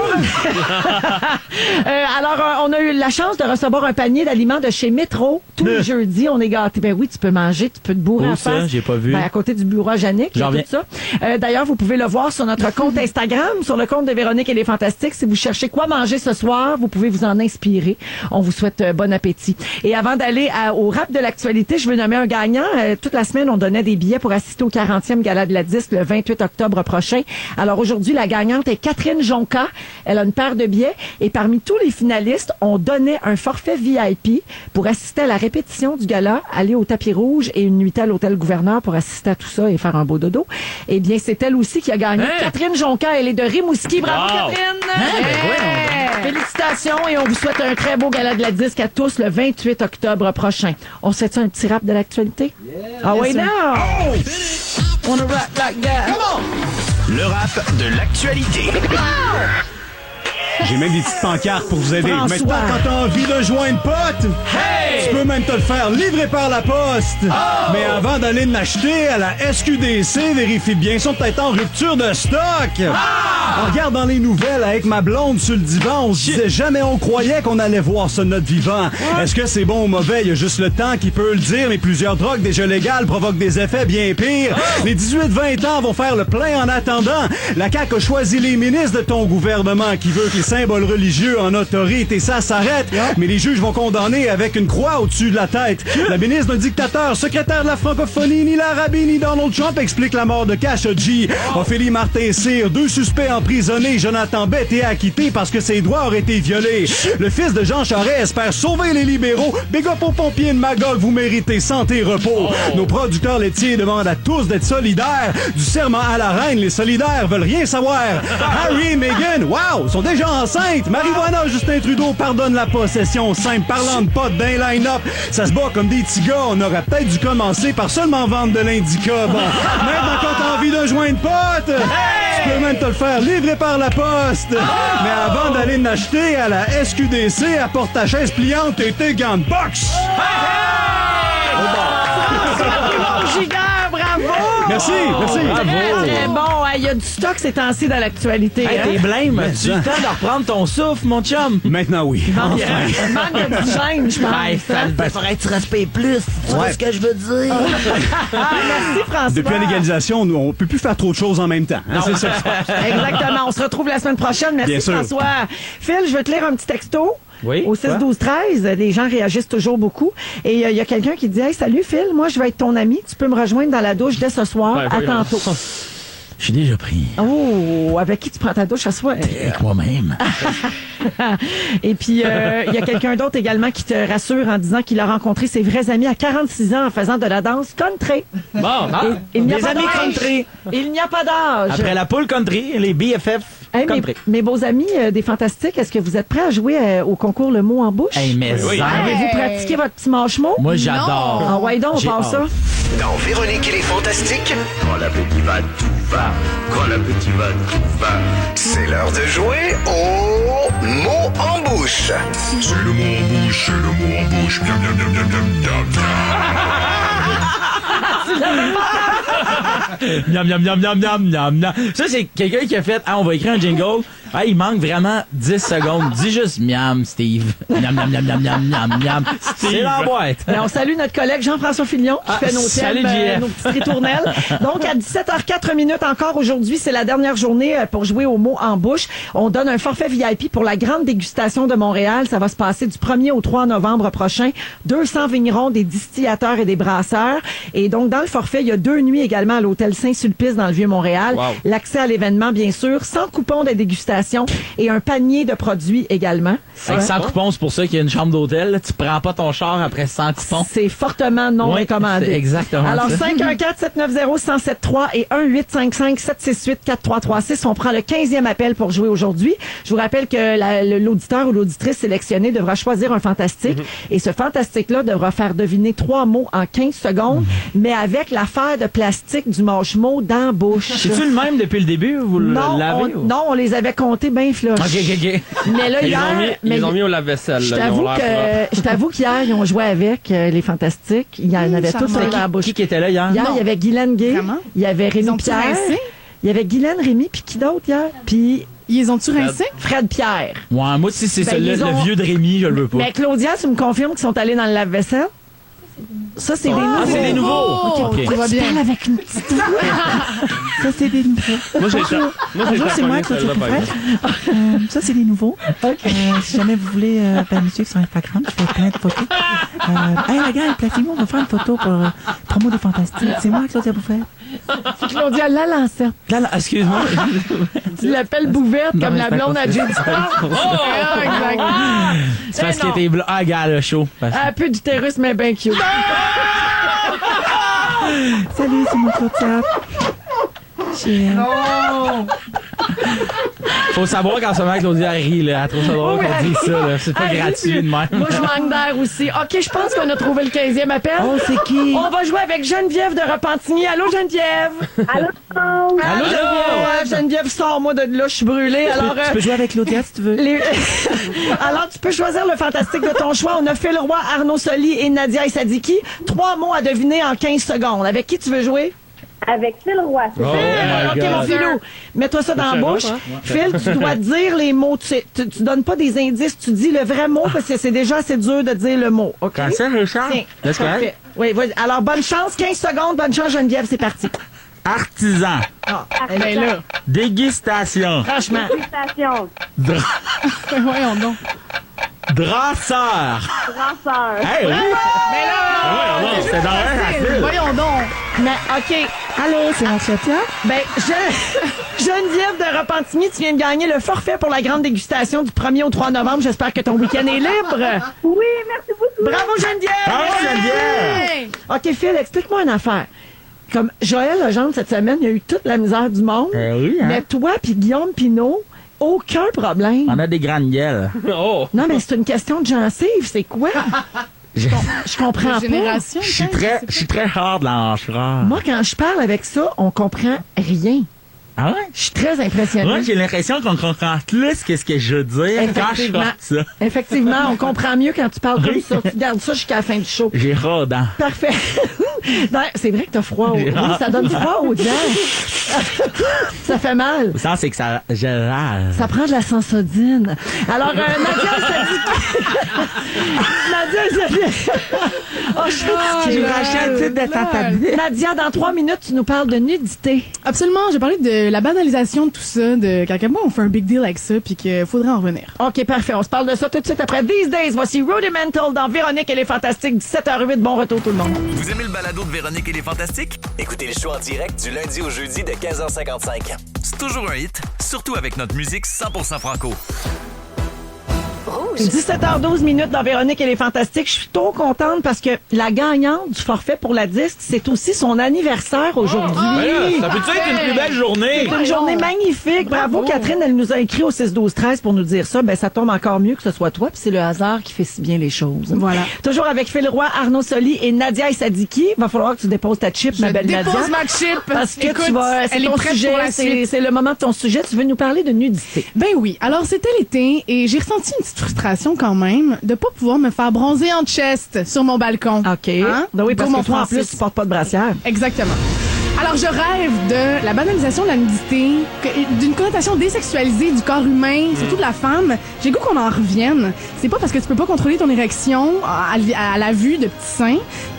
on a eu la chance de recevoir un panier d'aliments de chez Métro. Tous les jeudis, on est gâtés. Ben oui, tu peux manger, tu peux te bourrer Où en ça? face. J'ai pas vu. Ben, à côté du bureau à Jannick, il y a J'en tout ça. D'ailleurs, vous pouvez le voir sur notre compte Instagram, sur le compte de Véronique et les Fantastiques. Si vous cherchez quoi manger ce soir, vous pouvez vous en inspirer. On vous souhaite bon appétit. Et avant d'aller au rap de l'actualité, je veux nommer un gagnant. Toute la semaine, on donnait des billets pour assister au 40e Gala de la Disque le 28 octobre prochain. Alors aujourd'hui, la gagnante est Catherine Jonca. Elle a une paire de billets. Et parmi tous les finalistes, on donnait un forfait VIP pour assister à la répétition du gala, aller au tapis rouge et une nuitée à l'hôtel Gouverneur pour assister à tout ça et faire un beau dodo. Eh bien, c'est elle aussi qui a gagné. Hein? Catherine Jonca, elle est de Rimouski. Bravo, Wow. Catherine! Ben Félicitations et on vous souhaite un très beau Gala de la Disque à tous le 28 octobre prochain. On se fait un petit rap de l'actualité? Ah oui, non! Wanna rap like that. Le rap de l'actualité. J'ai même des petites pancartes pour vous aider. François. Maintenant, quand t'as envie de joindre pote, tu peux même te le faire livrer par la poste. Mais avant d'aller l'acheter à la SQDC, vérifie bien, sont peut-être en rupture de stock. En regardant les nouvelles avec ma blonde sur le divan, on se disait jamais on croyait qu'on allait voir ce notre vivant. Est-ce que c'est bon ou mauvais? Il y a juste le temps qui peut le dire, mais plusieurs drogues déjà légales provoquent des effets bien pires. Les 18-20 ans vont faire le plein en attendant. La CAQ a choisi les ministres de ton gouvernement qui veut que les symboles religieux en autorité, ça s'arrête. Mais les juges vont condamner avec une croix au-dessus de la tête. La ministre d'un dictateur, secrétaire de la francophonie, ni l'Arabie, ni Donald Trump explique la mort de Khashoggi. Ophélie Martin-Cyr, 2 suspects emprisonnés. Jonathan Bett est acquitté parce que ses droits auraient été violés. Le fils de Jean Charest espère sauver les libéraux. Big up aux pompiers de Magog, vous méritez santé et repos. Nos producteurs laitiers demandent à tous d'être solidaires. Du serment à la reine, les solidaires veulent rien savoir. Harry et Meghan, wow, sont déjà enceintes. Marijuana, Justin Trudeau pardonne la possession simple. Parlant de potes d'un line-up, ça se bat comme des petits gars. On aurait peut-être dû commencer par seulement vendre de l'indica. Bon, maintenant quand t'as envie de joindre pote, tu peux même te le faire livrer par la poste. Mais avant d'aller l'acheter à la SQDC, apporte ta chaise pliante et tes gants de boxe. Giguère, bravo! Merci, merci. Très, très bon. Il y a du stock ces temps-ci dans l'actualité. Hey, hein? t'es blême. Mais Tu as le temps de reprendre ton souffle, mon chum? Maintenant, oui. Il manque de gêne, je pense. Ben, faudrait que tu respectes plus. Tu vois ce que je veux dire? Merci, François. Depuis la légalisation, on peut plus faire trop de choses en même temps. Hein, c'est ça. Exactement. On se retrouve la semaine prochaine. Merci, Bien sûr. François. Phil, je vais te lire un petit texto. Oui, Au 6-12-13, les gens réagissent toujours beaucoup. Et il y a quelqu'un qui dit « Hey, salut Phil, moi je vais être ton ami. Tu peux me rejoindre dans la douche dès ce soir. Ouais, à voyons. tantôt. » Je suis déjà pris. Oh, avec qui tu prends ta douche ce soir? Avec moi-même. Et puis, il y a quelqu'un d'autre également qui te rassure en disant qu'il a rencontré ses vrais amis à 46 ans en faisant de la danse country. Bon, Il n'y a Des pas amis d'âge. country. Il n'y a pas d'âge. Après la poule country, les BFF Hey, country. mes beaux amis des Fantastiques, est-ce que vous êtes prêts à jouer au concours Le mot en bouche? Hey, mais Oui. ça. Avez-vous pratiqué votre petit manche-mot? Moi, j'adore. Ah ouais, donc, on J'ai passe ça. hâte. Dans Véronique et les Fantastiques, Quand l'appétit va, tout va. Quand l'appétit va, tout va. c'est l'heure de jouer au mot en bouche. C'est le mot en bouche, c'est le mot en bouche. Miam, miam, miam, miam, miam, miam, Miam, miam, miam, miam, miam, miam, miam. Ça, c'est quelqu'un qui a fait, on va écrire un jingle. Ah, il manque vraiment 10 secondes. Dis juste miam, Steve. Miam, miam, miam, miam, miam, miam, miam. C'est la boîte. Ben, on salue notre collègue Jean-François Fillon qui fait nos salut, thèmes, JF. nos petites ritournelles. Donc, à 17h04 encore aujourd'hui, c'est la dernière journée pour jouer au mot en bouche. On donne un forfait VIP pour la grande dégustation de Montréal. Ça va se passer du 1er au 3 novembre prochain. 200 vignerons, des distillateurs et des brasseurs. Et donc, dans le forfait, il y a 2 nuits également à l'hôtel Saint-Sulpice dans le Vieux-Montréal. Wow. L'accès à l'événement, bien sûr, sans coupon de dégustation. dégustation et un panier de produits également. Avec 100 coupons, c'est pour ça qu'il y a une chambre d'hôtel. Là. Tu prends pas ton char après 100 coupons. C'est fortement non Oui, recommandé. c'est exactement Alors, ça. 514-790-1073 et 1-855-768-4336. On prend le 15e appel pour jouer aujourd'hui. Je vous rappelle que l'auditeur ou l'auditrice sélectionnée devra choisir un fantastique. Et ce fantastique-là devra faire deviner 3 mots en 15 secondes, mais avec l'affaire de plastique du manche-mot dans la bouche. C'est-tu le même depuis le début? Vous l'avez? Non, on les avait comptés bien flush. OK. Mais là, Ils hier... les ont mis au lave-vaisselle. Je là. Ils ont l'air propres. t'avoue qu'hier, ils ont joué avec les Fantastiques. Il y en avait tous charmant. dans la bouche. Qui était là hier? Hier, il y avait Guylaine Gay. Vraiment? Il y avait Ils Rémi ont-tu Pierre. rincé? Il y avait Guylaine, Rémi, puis qui d'autre hier? Puis Ils les ont-tu rincés? Fred Pierre. Ouais, moi, si c'est Ben, celui-là, ils ont- le vieux de Rémi, je le veux pas. Mais Claudia, tu me confirmes qu'ils sont allés dans le lave-vaisselle? Ça, c'est des nouveaux. Ah, c'est des nouveaux! OK, Pourquoi va tu bien. parles avec une petite voix? Ça, c'est des nouveaux. Moi, j'ai Bonjour, c'est moi, Claudia Poufret. Ça, c'est des nouveaux. Si jamais vous voulez me suivre sur Instagram, je fais plein de photos. Hey, la gang, placez-moi, on va faire une photo pour promo des Fantastiques. C'est moi, Claudia Poufret. C'est Claudia Lalancette. Excuse-moi. Tu l'appelles Bouvette Non, comme mais la c'est pas blonde à possible. Jay Dupont. Exact. C'est parce Eh que non. t'es blanc. Ah, gars, le show. Un peu d'utérus, mais ben cute. Salut, c'est moi, Claudia. Faut savoir qu'en ce moment, Claudia rit, là. Elle trouve ça drôle Oui, qu'on dise ça, là. C'est pas elle rit gratuit plus. de même. Moi, je manque d'air aussi. OK, je pense qu'on a trouvé le 15e appel. Oh, c'est qui? On va jouer avec Geneviève de Repentigny. Allô, Geneviève? Allô, Geneviève? Geneviève, sors-moi de là, je suis brûlée. Alors, Tu peux jouer avec Claudia si tu veux. Alors, tu peux choisir le fantastique de ton choix. On a Phil Roy, Arnaud Soli et Nadia Sadiki. 3 mots à deviner en 15 secondes. Avec qui tu veux jouer? Avec Phil Roy. Oh my OK, God. mon Philou, mets-toi ça dans la C'est bouche. bon, Phil, tu dois dire les mots. Tu donnes pas des indices, tu dis le vrai mot parce que c'est déjà assez dur de dire le mot. OK? Quand ça, Richard? Tiens, Là, c'est parfait. correct? Oui, vas-y. Alors, bonne chance. 15 secondes. Bonne chance, Geneviève. C'est parti. Artisan. Ah, elle est là. Dégustation. Franchement. Station. Voyons donc. Drasseur. Brasseur. Hey, oui. Mais là! Ouais, c'est dans un facile. Voyons donc. Mais, OK. Allô, c'est Racheta? Ben, Geneviève de Repentigny, tu viens de gagner le forfait pour la grande dégustation du 1er au 3 novembre. J'espère que ton week-end est libre. Oui, merci beaucoup. Bravo, Geneviève! Bravo, Geneviève! OK, Phil, explique-moi une affaire. Comme Joël Legendre, cette semaine, il y a eu toute la misère du monde. Oui, hein? Mais toi puis Guillaume Pinot, aucun problème. On a des grandes gueules. Oh! Non, mais c'est une question de gencive, c'est quoi? Je comprends pas. Génération. Je suis très hard l'encheur. Moi, quand je parle avec ça, on comprend rien. Ah ouais? Je suis très impressionnée. Moi, j'ai l'impression qu'on comprend plus qu'est-ce que je veux dire quand je Effectivement. fais ça. Effectivement, on comprend mieux quand tu parles comme ça. Tu gardes ça jusqu'à la fin du show. J'ai rodant. Parfait. Non, c'est vrai que t'as froid. Oui, ça donne froid aux dents. Ça fait mal. Le sens, c'est que ça gèle. Ça prend de la sensodine. Alors, Nadia, ça dit... Nadia, ça dit... Oh, je suis fatiguée. J'ai racheté un titre de Fantabie. Nadia, dans 3 minutes, tu nous parles de nudité. Absolument. J'ai parlé de la banalisation de tout ça, de quand moi on fait un big deal avec ça, puis qu'il faudrait en revenir. OK, parfait. On se parle de ça tout de suite après These Days. Voici Rudimental dans Véronique et les Fantastiques, 17h08. Bon retour tout le monde. Vous aimez le balado de Véronique et les Fantastiques? Écoutez le show en direct du lundi au jeudi de 15h55. C'est toujours un hit, surtout avec notre musique 100% franco. 17h12 minutes dans Véronique et les Fantastiques. Je suis trop contente parce que la gagnante du forfait pour la disque, c'est aussi son anniversaire aujourd'hui. Ben là, ça peut être une plus belle journée? C'est une journée magnifique. Bravo, Catherine. Elle nous a écrit au 6-12-13 pour nous dire ça. Ben, ça tombe encore mieux que ce soit toi. Puis c'est le hasard qui fait si bien les choses. Voilà. Toujours avec Phil Roy, Arnaud Soli et Nadia Sadiki. Va falloir que tu déposes ta chip, ma belle Nadia. dépose ma chip. Parce que Écoute, tu vas, c'est elle est ton prête sujet, pour la c'est suite. c'est le moment de ton sujet. Tu veux nous parler de nudité. Ben oui. Alors, c'était l'été et j'ai ressenti une petite frustration quand même de pas pouvoir me faire bronzer en chest sur mon balcon. OK. Hein? Ben oui, parce Pour que toi, en Francis. plus, tu portes pas de brassière. Exactement. Alors, je rêve de la banalisation de la nudité, d'une connotation désexualisée du corps humain, surtout de la femme. J'ai le goût qu'on en revienne. C'est pas parce que tu peux pas contrôler ton érection à la vue de petits seins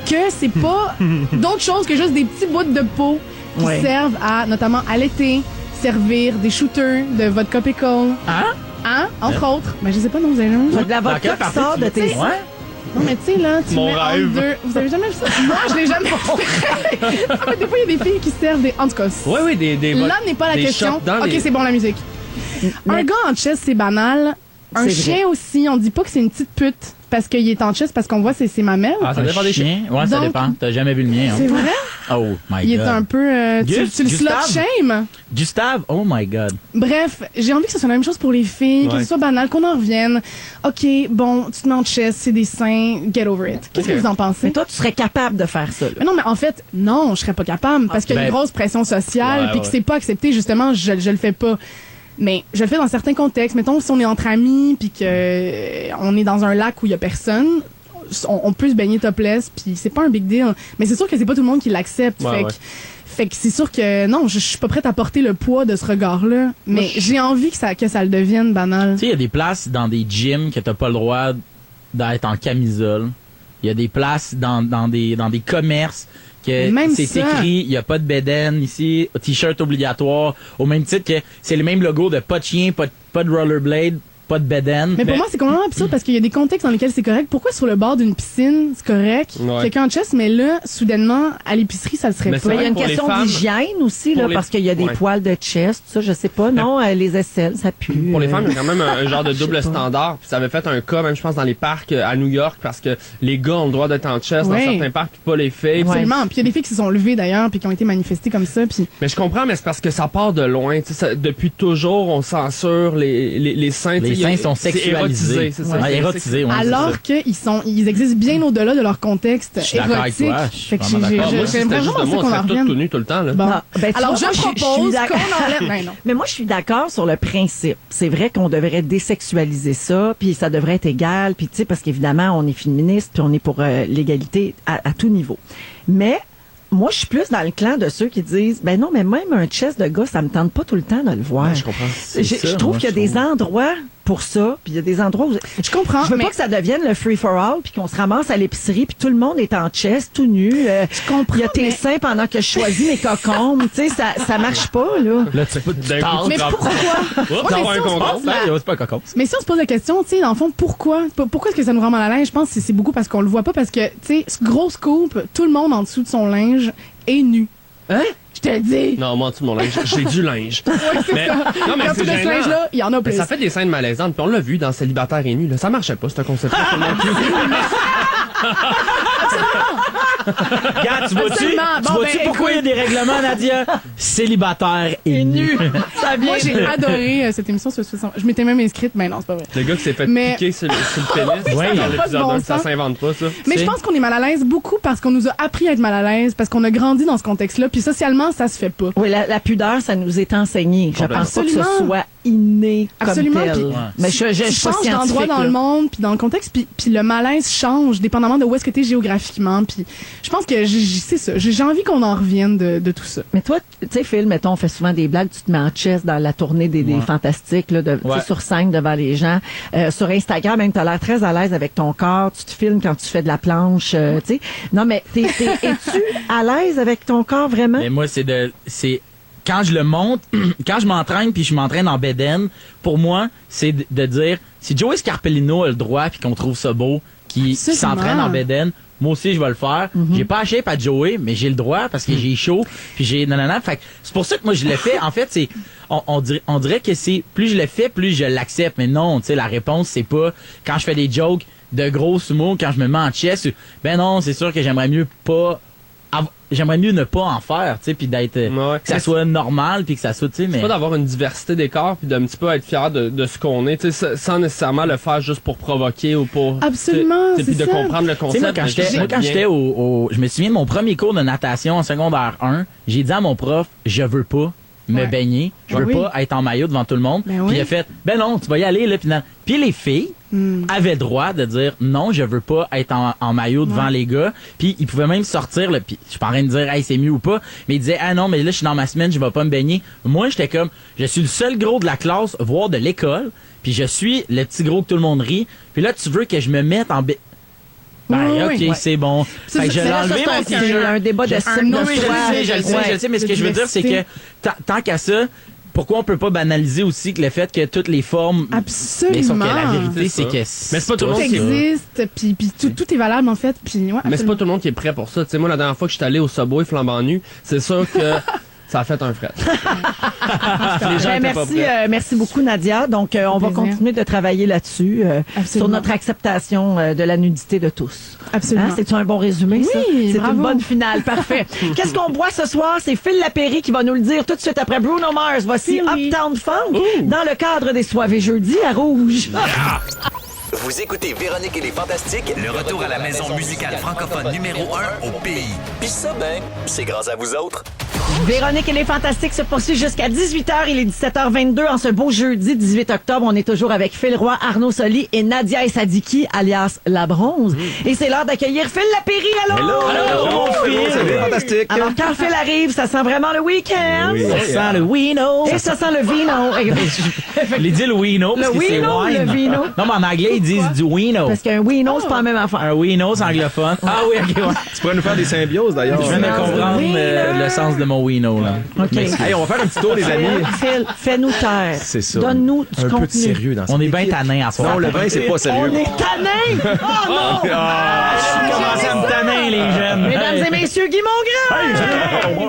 que c'est pas d'autre chose que juste des petits bouts de peau qui Ouais. servent à, notamment à l'été, servir des shooters de vodka pickle. Hein? Hein? Entre autres. Ben, je sais pas, non, vous avez jamais vu ça? De la Dans vodka quelle qui partie sort tu de le tes sais? seins. Ouais. Non, mais tu sais, là, tu Mon mets entre rêve. deux. Vous avez jamais vu ça? Moi, je l'ai jamais fait. Ah, mais des fois, il y a des filles qui servent des. En tout cas, Oui, des là n'est pas la des question. shots dans Ok, les- c'est bon, la musique. Un gars en chest, c'est banal. Un C'est chien vrai. aussi, on dit pas que c'est une petite pute parce qu'il est en chest parce qu'on voit ses mamelles. Ah, ça dépend des chiens. Ouais, ça Donc, dépend. T'as jamais vu le mien. C'est Hein? vrai? Oh my Il God. est un peu... tu le slut Gustave? shame. Gustave, oh my God. Bref, j'ai envie que ce soit la même chose pour les filles, que Ouais. ce soit banal, qu'on en revienne. OK, bon, tu te mets en chest, c'est des seins, get over it. Qu'est-ce Ok. que vous en pensez? Mais toi, tu serais capable de faire ça. là. Mais non, mais en fait, non, je serais pas capable parce qu'il y a une Ben, grosse pression sociale ouais, puis que ouais. c'est pas accepté, justement, je le fais pas. Mais je le fais dans certains contextes. Mettons, si on est entre amis puis que on est dans un lac où il y a personne, on peut se baigner topless puis c'est pas un big deal. Mais c'est sûr que c'est pas tout le monde qui l'accepte. Ouais, ouais. Fait que c'est sûr que non, je suis pas prête à porter le poids de ce regard-là. Mais j'ai envie que ça le devienne banal. Tu sais, il y a des places dans des gyms que t'as pas le droit d'être en camisole. Il y a des places dans des commerces que Même c'est ça. écrit, il y a pas de bédaine ici, t-shirt obligatoire, au même titre que c'est le même logo de pas de chien, pas de rollerblade, pas de bédaine. Mais pour moi, c'est complètement absurde parce qu'il y a des contextes dans lesquels c'est correct. Pourquoi sur le bord d'une piscine, c'est correct? Ouais. Quelqu'un en chest, mais là, soudainement, à l'épicerie, ça le serait Mais pas. c'est Mais il y a une pour les question femmes, d'hygiène aussi, là, pour les- parce qu'il y a des Ouais. poils de chest, ça, je sais pas. Non, les aisselles, ça pue. Pour les femmes, il y a quand même un genre de Je sais double pas. standard. Puis ça avait fait un cas, même je pense, dans les parcs à New York, parce que les gars ont le droit d'être en chest Ouais. dans certains parcs, puis pas les filles. Puis Absolument. Puis il y a des filles qui se sont levées d'ailleurs, puis qui ont été manifestées comme ça. Puis Mais je comprends, mais c'est parce que ça part de loin. Tu sais, depuis toujours, on censure les seins. Les tu sais, seins il y a- sont c'est sexualisés. érotisé, c'est ça. Ouais, C'est- érotisé, ouais, alors qu'ils existent bien au-delà de leur contexte Je suis d'accord avec érotique. toi, je suis Fait que vraiment j'ai- d'accord. Ah, moi, si j'aimerais c'était juste de vraiment moi, ça on qu'on en serait tous revienne. tout nus tout le temps. Là. Bon. Ah, ben, tu Alors, vois, je moi, je suis propose d'accord. qu'on enlève... Ben non. Mais moi, je suis d'accord sur le principe. C'est vrai qu'on devrait désexualiser ça, puis ça devrait être égal, puis tu sais, parce qu'évidemment, on est féministe, puis on est pour l'égalité à tout niveau. Mais moi, je suis plus dans le clan de ceux qui disent, ben non, mais même un chest de gars, ça me tente pas tout le temps de le voir. Ouais, je comprends. Je trouve qu'il y a des endroits pour ça, puis il y a des endroits où... Je comprends, Je veux mais pas que ça devienne le free-for-all, puis qu'on se ramasse à l'épicerie, puis tout le monde est en chest, tout nu. je comprends, Il y a tes mais- seins pendant que je choisis mes cocombes. Tu sais, ça marche pas, là. Là, tu sais pas, D'un coup, Mais tu te pourquoi? Oups, Ouais, t'as mais pas si un on se concombre. passe la- c'est pas un cocon. Mais si on se pose la question, tu sais, dans le fond, pourquoi est-ce que ça nous rend mal à l'aise? Je pense que c'est beaucoup parce qu'on le voit pas, parce que, tu sais, ce gros scoop, tout le monde en dessous de son linge est nu. Hein? Je te dis. Non, moi, en dessous de mon linge, j'ai du linge. mais, non, mais Dans c'est tout ce gênant. linge-là, il y en a Mais plus. ça fait des scènes malaisantes, puis on l'a vu dans Célibataire et nu, là. Ça marchait pas, ce concept-là. non plus. Regarde, tu vois-tu? Absolument. Tu Bon, vois-tu ben, pourquoi il y a des règlements, Nadia? Célibataire et nu. Ça vient Moi, j'ai adoré cette émission sur Je m'étais même inscrite, mais non, c'est pas vrai. Le gars qui s'est fait Mais- piquer sur le pénis Ouais, dans ça n'a pas de l'épisode bon 1, ça sens. s'invente pas, ça. Mais C'est- je pense qu'on est mal à l'aise beaucoup parce qu'on nous a appris à être mal à l'aise, parce qu'on a grandi dans ce contexte-là, puis socialement, ça se fait pas. Oui, la pudeur, ça nous est enseigné. Je pense pas que ce Absolument. soit inné comme Absolument, tel. puis- Mais je Tu suis pas changes d'endroit scientifique. dans là. le monde, puis dans le contexte, puis le malaise change, dépendamment de où est-ce que tu es géographiquement. Puis je pense que c'est ça. J'ai envie qu'on en revienne de tout ça. Mais toi, tu sais, Phil, mettons, on fait souvent des blagues, tu te mets en chest dans la tournée des Fantastiques, là, tu sais, Ouais. sur scène devant les gens. Sur Instagram, même, t'as l'air très à l'aise avec ton corps, tu te filmes quand tu fais de la planche, tu sais. Non, mais es-tu à l'aise avec ton corps vraiment? Mais moi, c'est quand je le monte, quand je m'entraîne puis je m'entraîne en bédaine, pour moi, c'est de dire, si Joey Scarpellino a le droit puis qu'on trouve ça beau, qui Absolument. s'entraîne en bédaine, moi aussi, je vais le faire. J'ai pas acheté à Joey, mais j'ai le droit parce que j'ai chaud, puis j'ai nanana. Fait que c'est pour ça que moi, je le fais. En fait, c'est on dirait que c'est plus je le fais, plus je l'accepte. Mais non, tu sais, la réponse, c'est pas quand je fais des jokes de gros sumo, quand je me mets en chest. Ben non, c'est sûr que j'aimerais mieux ne pas en faire, tu sais, puis d'être Ouais. que ça soit normal puis que ça soit, tu sais, mais C'est pas d'avoir une diversité des corps puis d'un petit peu être fier de ce qu'on est, tu sais, sans nécessairement le faire juste pour provoquer ou pour... Absolument, tu sais, puis c'est de ça. comprendre le Tu sais, concept. moi, quand mais j'étais, bien. je me souviens de mon premier cours de natation en secondaire 1, j'ai dit à mon prof, je veux pas me Ouais. baigner, je veux Oui. pas être en maillot devant tout le monde. Ben Puis oui. il a fait, ben non, tu vas y aller, là. Puis les filles avaient le droit de dire, non, je veux pas être en maillot devant les gars. Puis ils pouvaient même sortir, là, puis je suis pas en train de dire, hey, c'est mieux ou pas, mais ils disaient, ah non, mais là, je suis dans ma semaine, je vais pas me baigner. Moi, j'étais comme, je suis le seul gros de la classe, voire de l'école, puis je suis le petit gros que tout le monde rit. Puis là, tu veux que je me mette en Ben, Oui, ok, oui. c'est bon. Fait que je l'ai Mais là, ça, enlevé, c'est mon un- t-shirt. c'est un débat d'estime de Oui, je soi. le sais, mais ce que je veux dire, c'est que tant qu'à ça, pourquoi on peut pas banaliser aussi que le fait que toutes les formes... Absolument. Mais sauf que la vérité, C'est c'est ça. que... Mais c'est pas tout le Tout monde qui est... existe, puis tout est valable en fait. Puis ouais, Mais c'est pas absolument. tout le monde qui est prêt pour ça. Tu sais, moi, la dernière fois que je suis allé au Subway flambant nu, c'est sûr que Ça a fait un fret. Les gens Ben, étaient pas prêts. merci beaucoup, Nadia. Donc, on va plaisir. continuer de travailler là-dessus, sur Absolument. notre acceptation de la nudité de tous. Absolument. Hein? C'est-tu un bon résumé, ça? Oui, C'est bravo. une bonne finale. Parfait. Qu'est-ce qu'on boit ce soir? C'est Phil Lapéry qui va nous le dire tout de suite après Bruno Mars. Voici Uptown Funk dans le cadre des soirées jeudi à Rouge. Vous écoutez Véronique et les Fantastiques, le retour à la maison musicale francophone numéro 1 au pays. Puis ça, ben, c'est grâce à vous autres. Véronique et les Fantastiques se poursuit jusqu'à 18h. Il est 17h22 en ce beau jeudi 18 octobre. On est toujours avec Phil Roy, Arnaud Soli et Nadia Sadiki, alias La Bronze. Et c'est l'heure d'accueillir Phil Lapéry. Allô? Allô, Phil. Salut, fantastique. Alors, quand Phil arrive, ça sent vraiment le week-end. Oui. Ça sent le wino. Et ça sent le vino. Il dit le wino. parce Le que c'est wino ou wine. le vino? Non, mais en anglais, ils disent du wino. Parce qu'un wino, c'est pas la même affaire. Un wino, c'est anglophone. Ah oui, ok, ouais. Tu pourrais nous faire des symbioses, d'ailleurs. Je viens de comprendre le sens de mon wino, là. OK. Hey, on va faire un petit tour, les amis. Phil, fais-nous taire. C'est ça. Donne-nous du un contenu. peu de sérieux dans ça. On est bien tannés à soir. Non, le vin, c'est pas On sérieux. est tannés! Oh non! Je commence à me tanner, les jeunes. Mesdames et messieurs, Guy Mongrain!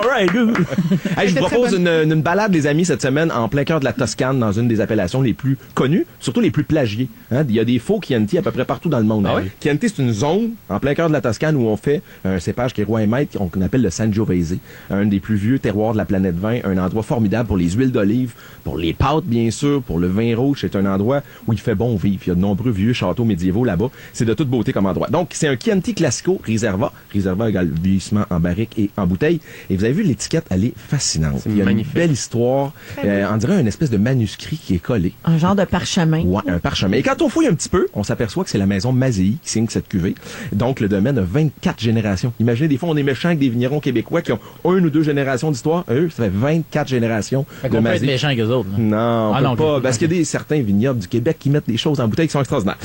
Hey, je vous propose une balade, les amis, cette semaine, en plein cœur de la Toscane, dans une des appellations les plus connues, surtout les plus plagiées. Hein? Il y a des faux Chianti à peu près partout dans le monde. Ah oui? Chianti, c'est une zone en plein cœur de la Toscane où on fait un cépage qui est roi et maître, qu'on appelle le Sangiovese, un des plus vieux terroirs de la planète vin, un endroit formidable pour les huiles d'olive, pour les pâtes, bien sûr, pour le vin rouge. C'est un endroit où il fait bon vivre. Il y a de nombreux vieux châteaux médiévaux là-bas. C'est de toute beauté comme endroit. Donc, c'est un Chianti Classico Riserva. Riserva égale vieillissement en barrique et en bouteille. Et vous avez vu l'étiquette, elle est fascinante. Il y a magnifique. une belle histoire. On dirait une espèce de manuscrit qui est collé. Un genre de parchemin. Ouais, un parchemin. Et quand on fouille un petit peu, on s'aperçoit que c'est la maison Mazei qui signe cette cuvée. Donc, le domaine a 24 générations. Imaginez, des fois, on est méchant avec des vignerons québécois qui ont 1 ou 2 générations d'histoire. Eux, ça fait 24 générations Fait de qu'on peut être Mazei. méchant avec eux autres. là. Non, on Ah peut non, pas. ok. Parce qu'il y a certains vignobles du Québec qui mettent des choses en bouteille qui sont extraordinaires.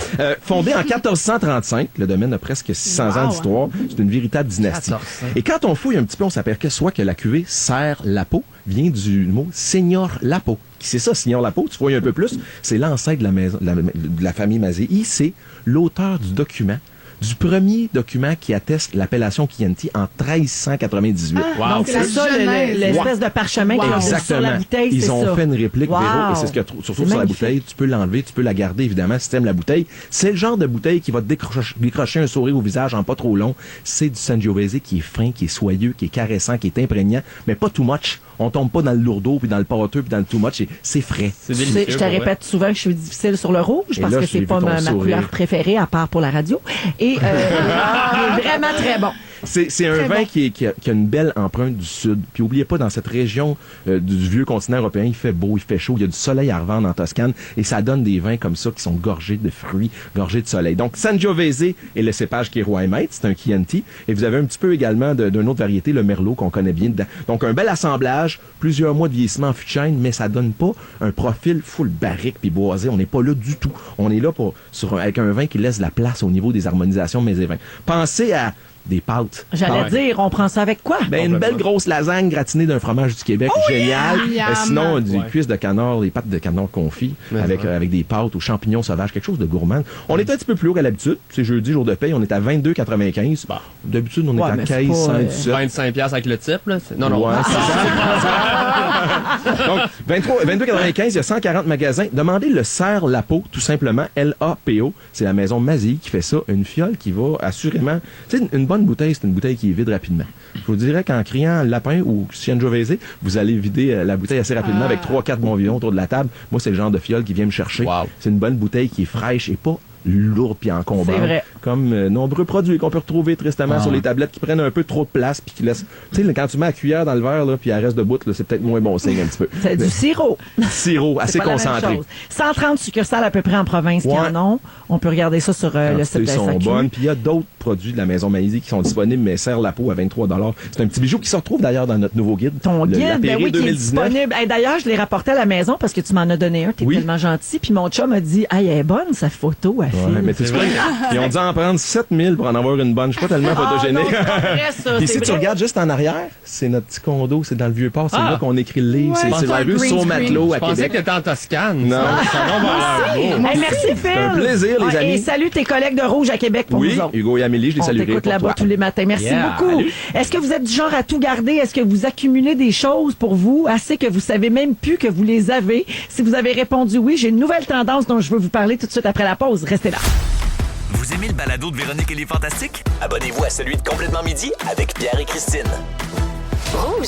Fondé en 1435, le domaine a presque 600 ans d'histoire. C'est une véritable dynastie. 1400. Et quand on fouille un petit peu, on s'aperçoit que la cuvée Serre Lapo vient du mot Seigneur Lapo. C'est ça, Seigneur Lapo. Tu fouilles un peu plus. C'est l'ancêtre de la maison, de la famille Mazei. C'est l'auteur du document. Du premier document qui atteste l'appellation Chianti en 1398. Wow. Donc, c'est ça, l'espèce de parchemin qui est sur la Exactement. bouteille, Ils c'est ont ça. fait une réplique, Wow. Véro, et c'est ce que surtout C'est sur la magnifique. bouteille, tu peux l'enlever, tu peux la garder, évidemment, si tu aimes la bouteille. C'est le genre de bouteille qui va te décrocher un sourire au visage en pas trop long. C'est du Sangiovese qui est fin, qui est soyeux, qui est caressant, qui est imprégnant, mais pas too much. On tombe pas dans le lourdeau, puis dans le pâteux, puis dans le too much. C'est frais. C'est Tu sais, délicieux. je te répète souvent que je suis difficile sur le rouge Et parce là, que j'ai c'est vu pas ton ma sourire. couleur préférée à part pour la radio. Et il est vraiment très bon. C'est un Très vin bon. qui a une belle empreinte du sud. Puis oubliez pas, dans cette région du vieux continent européen, il fait beau, il fait chaud, il y a du soleil à revendre en Toscane et ça donne des vins comme ça qui sont gorgés de fruits, gorgés de soleil. Donc Sangiovese est le cépage qui est roi et maître, c'est un Chianti. Et vous avez un petit peu également d'une autre variété, le Merlot qu'on connaît bien dedans. Donc un bel assemblage, plusieurs mois de vieillissement en fût de chêne, mais ça donne pas un profil full barrique puis boisé. On n'est pas là du tout. On est là avec un vin qui laisse de la place au niveau des harmonisations de mes vins. Pensez à des pâtes. J'allais dire, on prend ça avec quoi? Ben, une belle grosse lasagne gratinée d'un fromage du Québec. Génial. Yum. Sinon, des cuisses de canard, des pâtes de canard confit avec des pâtes aux champignons sauvages, quelque chose de gourmand. On est un petit peu plus haut qu'à l'habitude. C'est jeudi, jour de paye. On est à 22,95. D'habitude, on est Ouais, à mais c'est 15, pas, 17. 25$ avec le type, là. Non, non. Ouais, c'est ça. Donc, 22,95, il y a 140 magasins. Demandez le Serre Lapo, tout simplement, L-A-P-O. C'est la maison Mazei qui fait ça. Une fiole qui va assurément... Tu sais, une bonne bouteille, c'est une bouteille qui est vide rapidement. Je vous dirais qu'en criant lapin ou Sangiovese, vous allez vider la bouteille assez rapidement avec 3-4 bons vivants autour de la table. Moi, c'est le genre de fiole qui vient me chercher. Wow. C'est une bonne bouteille qui est fraîche et pas lourde puis encombrante. C'est vrai. Comme nombreux produits qu'on peut retrouver tristement sur les tablettes qui prennent un peu trop de place puis qui laissent... Tu sais, quand tu mets la cuillère dans le verre là, puis elle reste debout, là, c'est peut-être moins bon signe un petit peu. C'est du sirop. Sirop, assez C'est pas la même concentré. chose. 130 succursales à peu près en province qui en ont. On peut regarder ça sur le site de Ils sont SAQ. bonnes. Puis il y a d'autres produits de la maison Mazei qui sont disponibles, mais Serre Lapo à 23$. C'est un petit bijou qui se retrouve d'ailleurs dans notre nouveau guide. Ton le guide, Lapéry ben oui, qui est 2019. disponible. Hey, d'ailleurs, je l'ai rapporté à la maison parce que tu m'en as donné un. T'es Oui. tellement gentil. Puis mon chum m'a dit, hey, elle est bonne, sa photo. Elle fille. mais tu sais, ils ont dû en prendre 7000 pour en avoir une bonne. Je suis pas tellement photogénique. Non, c'est pas vrai, ça, Puis c'est si tu vrai. regardes juste en arrière, c'est notre petit condo, c'est dans le Vieux-Port. C'est là qu'on écrit le livre. Ouais. C'est la rue Saut-Matelot à Je pensais Québec. que t'étais en Toscane. Non. Hey, merci, Phil. C'est un plaisir, les Ouais, amis. Et salut tes collègues de Rouge à Québec pour Oui, nous autres. Hugo et Amélie, je les On saluerai t'écoute pour là-bas toi. tous les matins. Merci Yeah, beaucoup. salut. Est-ce que vous êtes du genre à tout garder? Est-ce que vous accumulez des choses pour vous assez que vous savez même plus que vous les avez? Si vous avez répondu oui, j'ai une nouvelle tendance dont je veux vous parler tout de suite après la pause. Restez là. Vous aimez le balado de Véronique et les Fantastiques? Abonnez-vous à celui de Complètement Midi avec Pierre et Christine.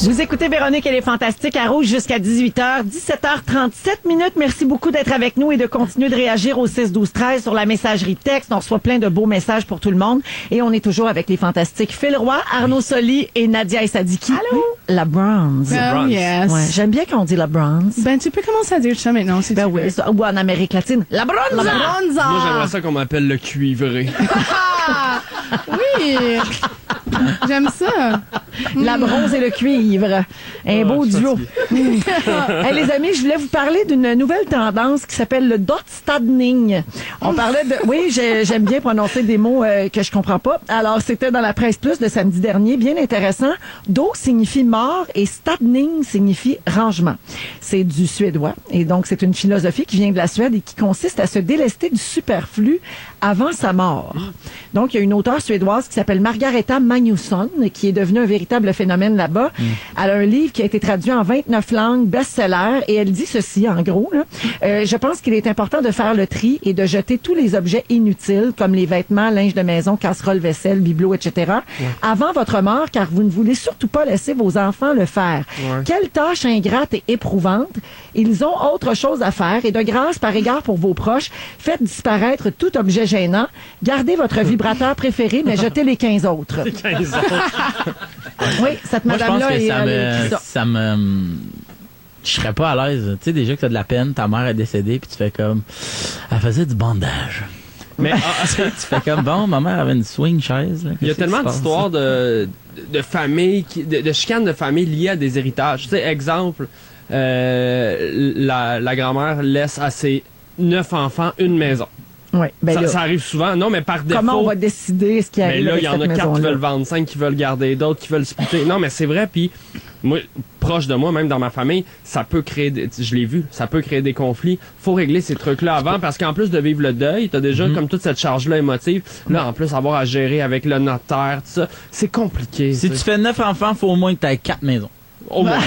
Vous écoutez Véronique et les Fantastiques à Rouge jusqu'à 18h, 17h37 minutes. Merci beaucoup d'être avec nous et de continuer de réagir au 6-12-13 sur la messagerie texte. On reçoit plein de beaux messages pour tout le monde. Et on est toujours avec les Fantastiques Phil Roy, Arnaud Soli et Nadia Essadiki. Allô? La Bronze. Oh, yes. Ouais, j'aime bien quand on dit la Bronze. Ben, tu peux commencer à dire ça maintenant, si Ben tu veux. oui, ou en Amérique latine. La Bronze! La bronza! Moi, j'aimerais ça qu'on m'appelle le cuivré. Ah! Oui! J'aime ça. La bronze et le cuivre. Un beau duo. Hey, les amis, je voulais vous parler d'une nouvelle tendance qui s'appelle le dotstadning. On parlait de... Oui, j'aime bien prononcer des mots que je comprends pas. Alors, c'était dans la Presse Plus de samedi dernier. Bien intéressant. Do signifie mort et stadning signifie rangement. C'est du suédois. Et donc, c'est une philosophie qui vient de la Suède et qui consiste à se délester du superflu avant sa mort. Donc, il y a une auteure suédoise qui s'appelle Margareta Magnusson, qui est devenue un véritable phénomène là-bas. Elle a un livre qui a été traduit en 29 langues, best-seller, et elle dit ceci, en gros. Là, je pense qu'il est important de faire le tri et de jeter tous les objets inutiles, comme les vêtements, linge de maison, casseroles, vaisselle, bibelots, etc., avant votre mort, car vous ne voulez surtout pas laisser vos enfants le faire. Quelle tâche ingrate et éprouvante. Ils ont autre chose à faire, et de grâce, par égard pour vos proches, faites disparaître tout objet gênant, gardez votre vibrateur préféré, mais jetez les 15 autres. Oui, cette Moi, je pense madame-là, que elle a écrit ça me... Je serais pas à l'aise. Tu sais, déjà que t'as de la peine, ta mère est décédée, puis tu fais comme... Elle faisait du bandage. Mais tu fais comme, bon, ma mère avait une swing chaise. Là. il y a Qu'est-ce tellement qui se passe? d'histoires de famille, de chicanes de famille liées à des héritages. Tu sais, exemple, la grand-mère laisse à ses 9 enfants une maison. Oui, ben ça, là, ça arrive souvent. Non, mais par défaut. comment on va décider ce qui Mais arrive là, avec il y en cette a 4 qui maison-là? veulent vendre, 5 qui veulent garder, d'autres qui veulent splitter. Non, mais c'est vrai, puis moi, proche de moi, même dans ma famille, ça peut créer, je l'ai vu, ça peut créer des conflits. Faut régler ces trucs-là avant, parce qu'en plus de vivre le deuil, t'as déjà comme toute cette charge-là émotive. Là, en plus, avoir à gérer avec le notaire, tout ça, c'est compliqué. Si tu fais 9 enfants, faut au moins que tu aies 4 maisons. Au moins,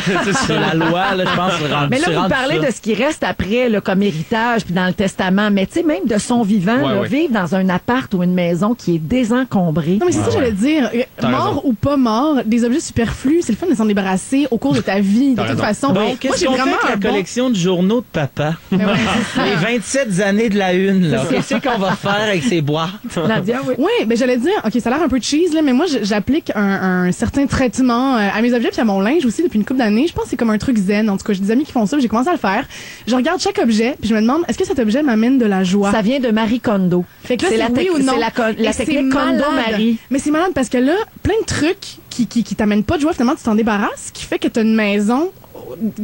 C'est la loi, là, je pense. Mais là, vous parlez de ce qui reste après, là, comme héritage, puis dans le testament. Mais tu sais, même de son vivant, Ouais, là, ouais. vivre dans un appart ou une maison qui est désencombrée. Non, mais c'est ça que j'allais dire. T'as Mort raison. ou pas mort, des objets superflus, c'est le fun de s'en débarrasser au cours de ta vie, de T'as toute raison. façon. Donc, Moi, qu'est-ce j'ai qu'on fait vraiment avec la un bon... collection de journaux de papa? Ben ouais, c'est ça. Les 27 années de la une, là. Qu'est-ce qu'on va faire avec ces boîtes? Nadia, oui. Oui, ben j'allais dire, ok, ça a l'air un peu cheese, là, mais moi, j'applique un certain traitement à mes objets puis à mon linge aussi depuis une couple d'années. Je pense que c'est comme un truc zen. En tout cas, j'ai des amis qui font ça, j'ai commencé à le faire. Je regarde chaque objet puis je me demande, est-ce que cet objet m'amène de la joie? Ça vient de Marie Kondo. Fait que là, c'est c'est la, oui ou non. c'est la Et c'est technique malade. Kondo-Marie. Mais c'est malade parce que là, plein de trucs qui t'amènent pas de joie, finalement, tu t'en débarrasses, ce qui fait que t'as une maison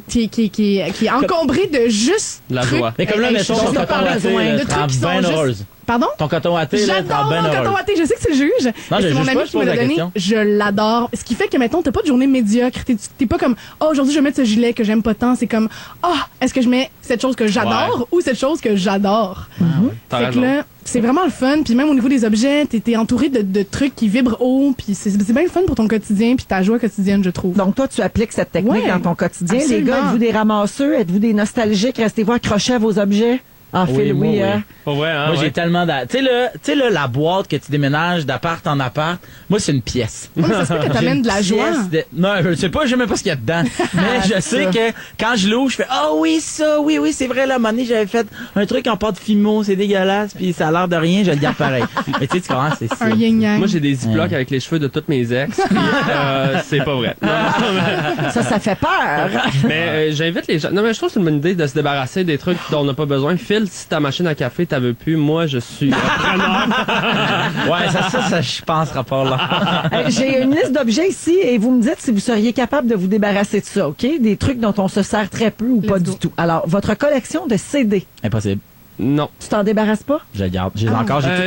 qui est encombrée de juste La trucs. joie. Mais comme là, Hey, mettons, je ton suis coton pas watté, besoin là, de tu trucs rends qui sont bien juste- heureuse. Pardon? Ton coton watté, là, tu J'adore rends bien mon coton heureuse. watté, je sais que c'est le juge. Non, Mais je c'est mon juge ami pas, qui je me pose l'a la donné. question. Je l'adore. Ce qui fait que, mettons, t'as pas de journée médiocre. T'es pas comme, oh, aujourd'hui, je vais mettre ce gilet que j'aime pas tant. C'est comme, est-ce que je mets cette chose que j'adore ou cette chose que j'adore? T'as Fait que raison. là, c'est vraiment le fun. Puis même au niveau des objets, t'es entouré de trucs qui vibrent haut. Puis c'est bien le fun pour ton quotidien puis ta joie quotidienne, je trouve. Donc, toi, tu appliques cette technique Ouais, dans ton quotidien. absolument. Les gars, êtes-vous des ramasseux? Êtes-vous des nostalgiques? Restez-vous accrochés à vos objets? Ah, Phil, moi, oui, hein? Pas vrai, hein, Moi, ouais. j'ai tellement Tu sais, là, la boîte que tu déménages d'appart en appart, moi, c'est une pièce. Ouais, mais ça se peut que t'amènes de la joie. Non, je sais pas, je sais même pas ce qu'il y a dedans. Mais je sais que quand je l'ouvre, je fais, oui, ça, oui, c'est vrai, là, à un moment donné, j'avais fait un truc en pâte Fimo, c'est dégueulasse, puis ça a l'air de rien, je le garde pareil. Mais tu sais, tu comprends, c'est ça. Un yin-yang. Moi, j'ai des ziplocs avec les cheveux de toutes mes ex. Puis, c'est pas vrai. Non, Ça fait peur. mais j'invite les gens. Non, mais je trouve que c'est une bonne idée de se débarrasser des trucs dont on n'a pas besoin. Phil, si ta machine à café, t'en veux plus, moi, je suis preneur. Ouais, ça, je pense, rapport là. J'ai une liste d'objets ici et vous me dites si vous seriez capable de vous débarrasser de ça, OK? Des trucs dont on se sert très peu ou pas du tout. Alors, votre collection de CD. Impossible. Non. Tu t'en débarrasses pas? Je les garde. J'ai toutes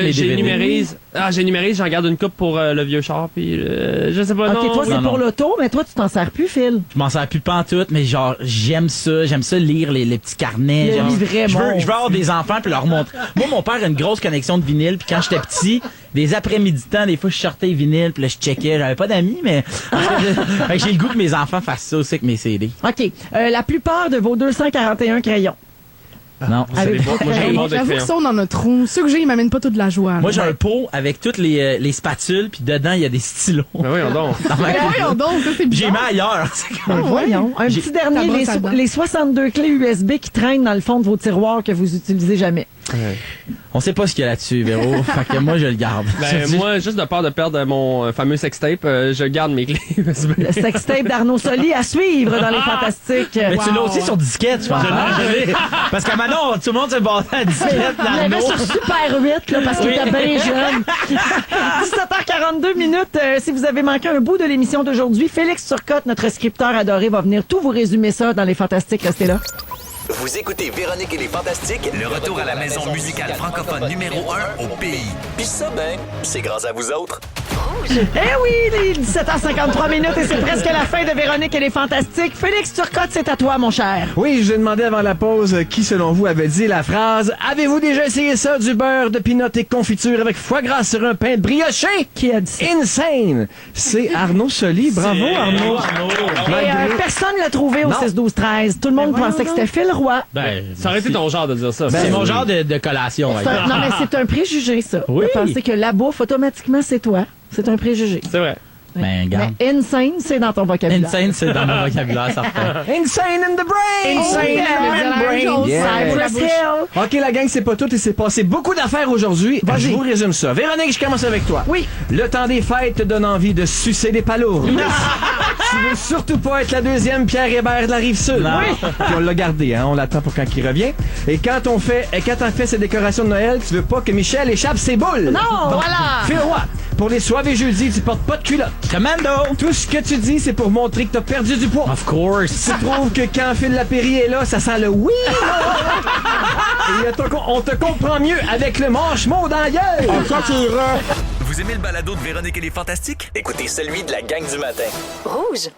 les J'ai DVD. numérise. J'ai numérise, j'en garde une coupe pour le vieux char, puis je sais pas, OK, non. toi, c'est non, pour non. l'auto, mais toi, tu t'en sers plus, Phil. Je m'en sers plus pantoute, mais genre, j'aime ça lire les petits carnets. Le J'aime- livret, je mon. veux avoir des enfants puis leur montrer. Moi, mon père a une grosse connexion de vinyle, puis quand j'étais petit, des après-midi temps, des fois, je sortais les vinyles, puis là, je checkais. J'avais pas d'amis, mais fait que j'ai le goût que mes enfants fassent ça aussi avec mes CD. OK. La plupart de vos 241 crayons. Non. Avez- Moi, j'ai un bon de J'avoue que crayon. ça, on en a trop. Ceux que j'ai, ils m'amènent pas toute la joie. Moi, j'ai un pot avec toutes les spatules, puis dedans, il y a des stylos. Ben oui, on donc. Dans ma Mais cuisine. voyons donc, ça, c'est J'ai mis bizarre. ailleurs. C'est comme- Ben, voyons. Un J'ai- petit dernier, Ta brosse à dents. les 62 clés USB qui traînent dans le fond de vos tiroirs que vous utilisez jamais. On sait pas ce qu'il y a là-dessus, Véro. Fait que moi, je le garde. Ben, moi, juste de peur de perdre mon fameux sextape, je garde mes clés USB. Le sextape d'Arnaud Soli à suivre dans les Fantastiques. Mais tu l'as aussi sur disquette, je pense. Parce qu'à Manon, tout le monde se battait à disquette, Je l'avais l'anneau. sur Super 8 là, parce qu'il était bien jeune. 17h42 minutes. Si vous avez manqué un bout de l'émission d'aujourd'hui, Félix Turcotte, notre scripteur adoré, va venir tout vous résumer ça dans les Fantastiques. Restez là. Vous écoutez Véronique et les Fantastiques, le retour à la maison musicale francophone numéro 1 au pays. Puis ça, ben, c'est grâce à vous autres. Eh oui, les 17h53 minutes et c'est presque la fin de Véronique et les Fantastiques. Félix Turcotte, c'est à toi, mon cher. Oui, je vous ai demandé avant la pause qui, selon vous, avait dit la phrase « Avez-vous déjà essayé ça, du beurre de pinot et confiture avec foie gras sur un pain brioché? » Qui a dit ça? Insane! C'est Arnaud Soli. Bravo, Arnaud. Et personne l'a trouvé au Non. 6-12-13. Tout le monde pensait que c'était Phil Roy. Ben, Ça aurait été ton genre de dire ça. c'est mon genre de collation. C'est un- non, mais c'est un préjugé, ça. Oui. De penser que la bouffe, automatiquement, c'est toi. C'est un préjugé. C'est vrai. Ben, garde. Mais insane, c'est dans ton vocabulaire. Insane, c'est dans mon vocabulaire, certain. Insane in the brain! Insane in the brain! Yeah. Cypress Hill. OK, la gang, c'est pas tout. Il s'est passé beaucoup d'affaires aujourd'hui. Vas-y. Je vous résume ça. Véronique, je commence avec toi. Oui. Le temps des fêtes te donne envie de sucer des palourdes. Tu veux surtout pas être la deuxième Pierre Hébert de la Rive-Sud. Non. Oui. Puis on l'a gardé, hein. On l'attend pour quand il revient. Et quand on fait ses décorations de Noël, tu veux pas que Michel échappe ses boules. Non, voilà. Phil Roy, pour les soirées jeudi, tu portes pas de culotte. Commando! Tout ce que tu dis, c'est pour montrer que t'as perdu du poids. Of course! Tu trouves que quand Phil Lapéry est là, ça sent le oui! Et on te comprend mieux avec le manche-mot dans la gueule! Vous aimez le balado de Véronique et les Fantastiques? Écoutez celui de la gang du matin. Rouge.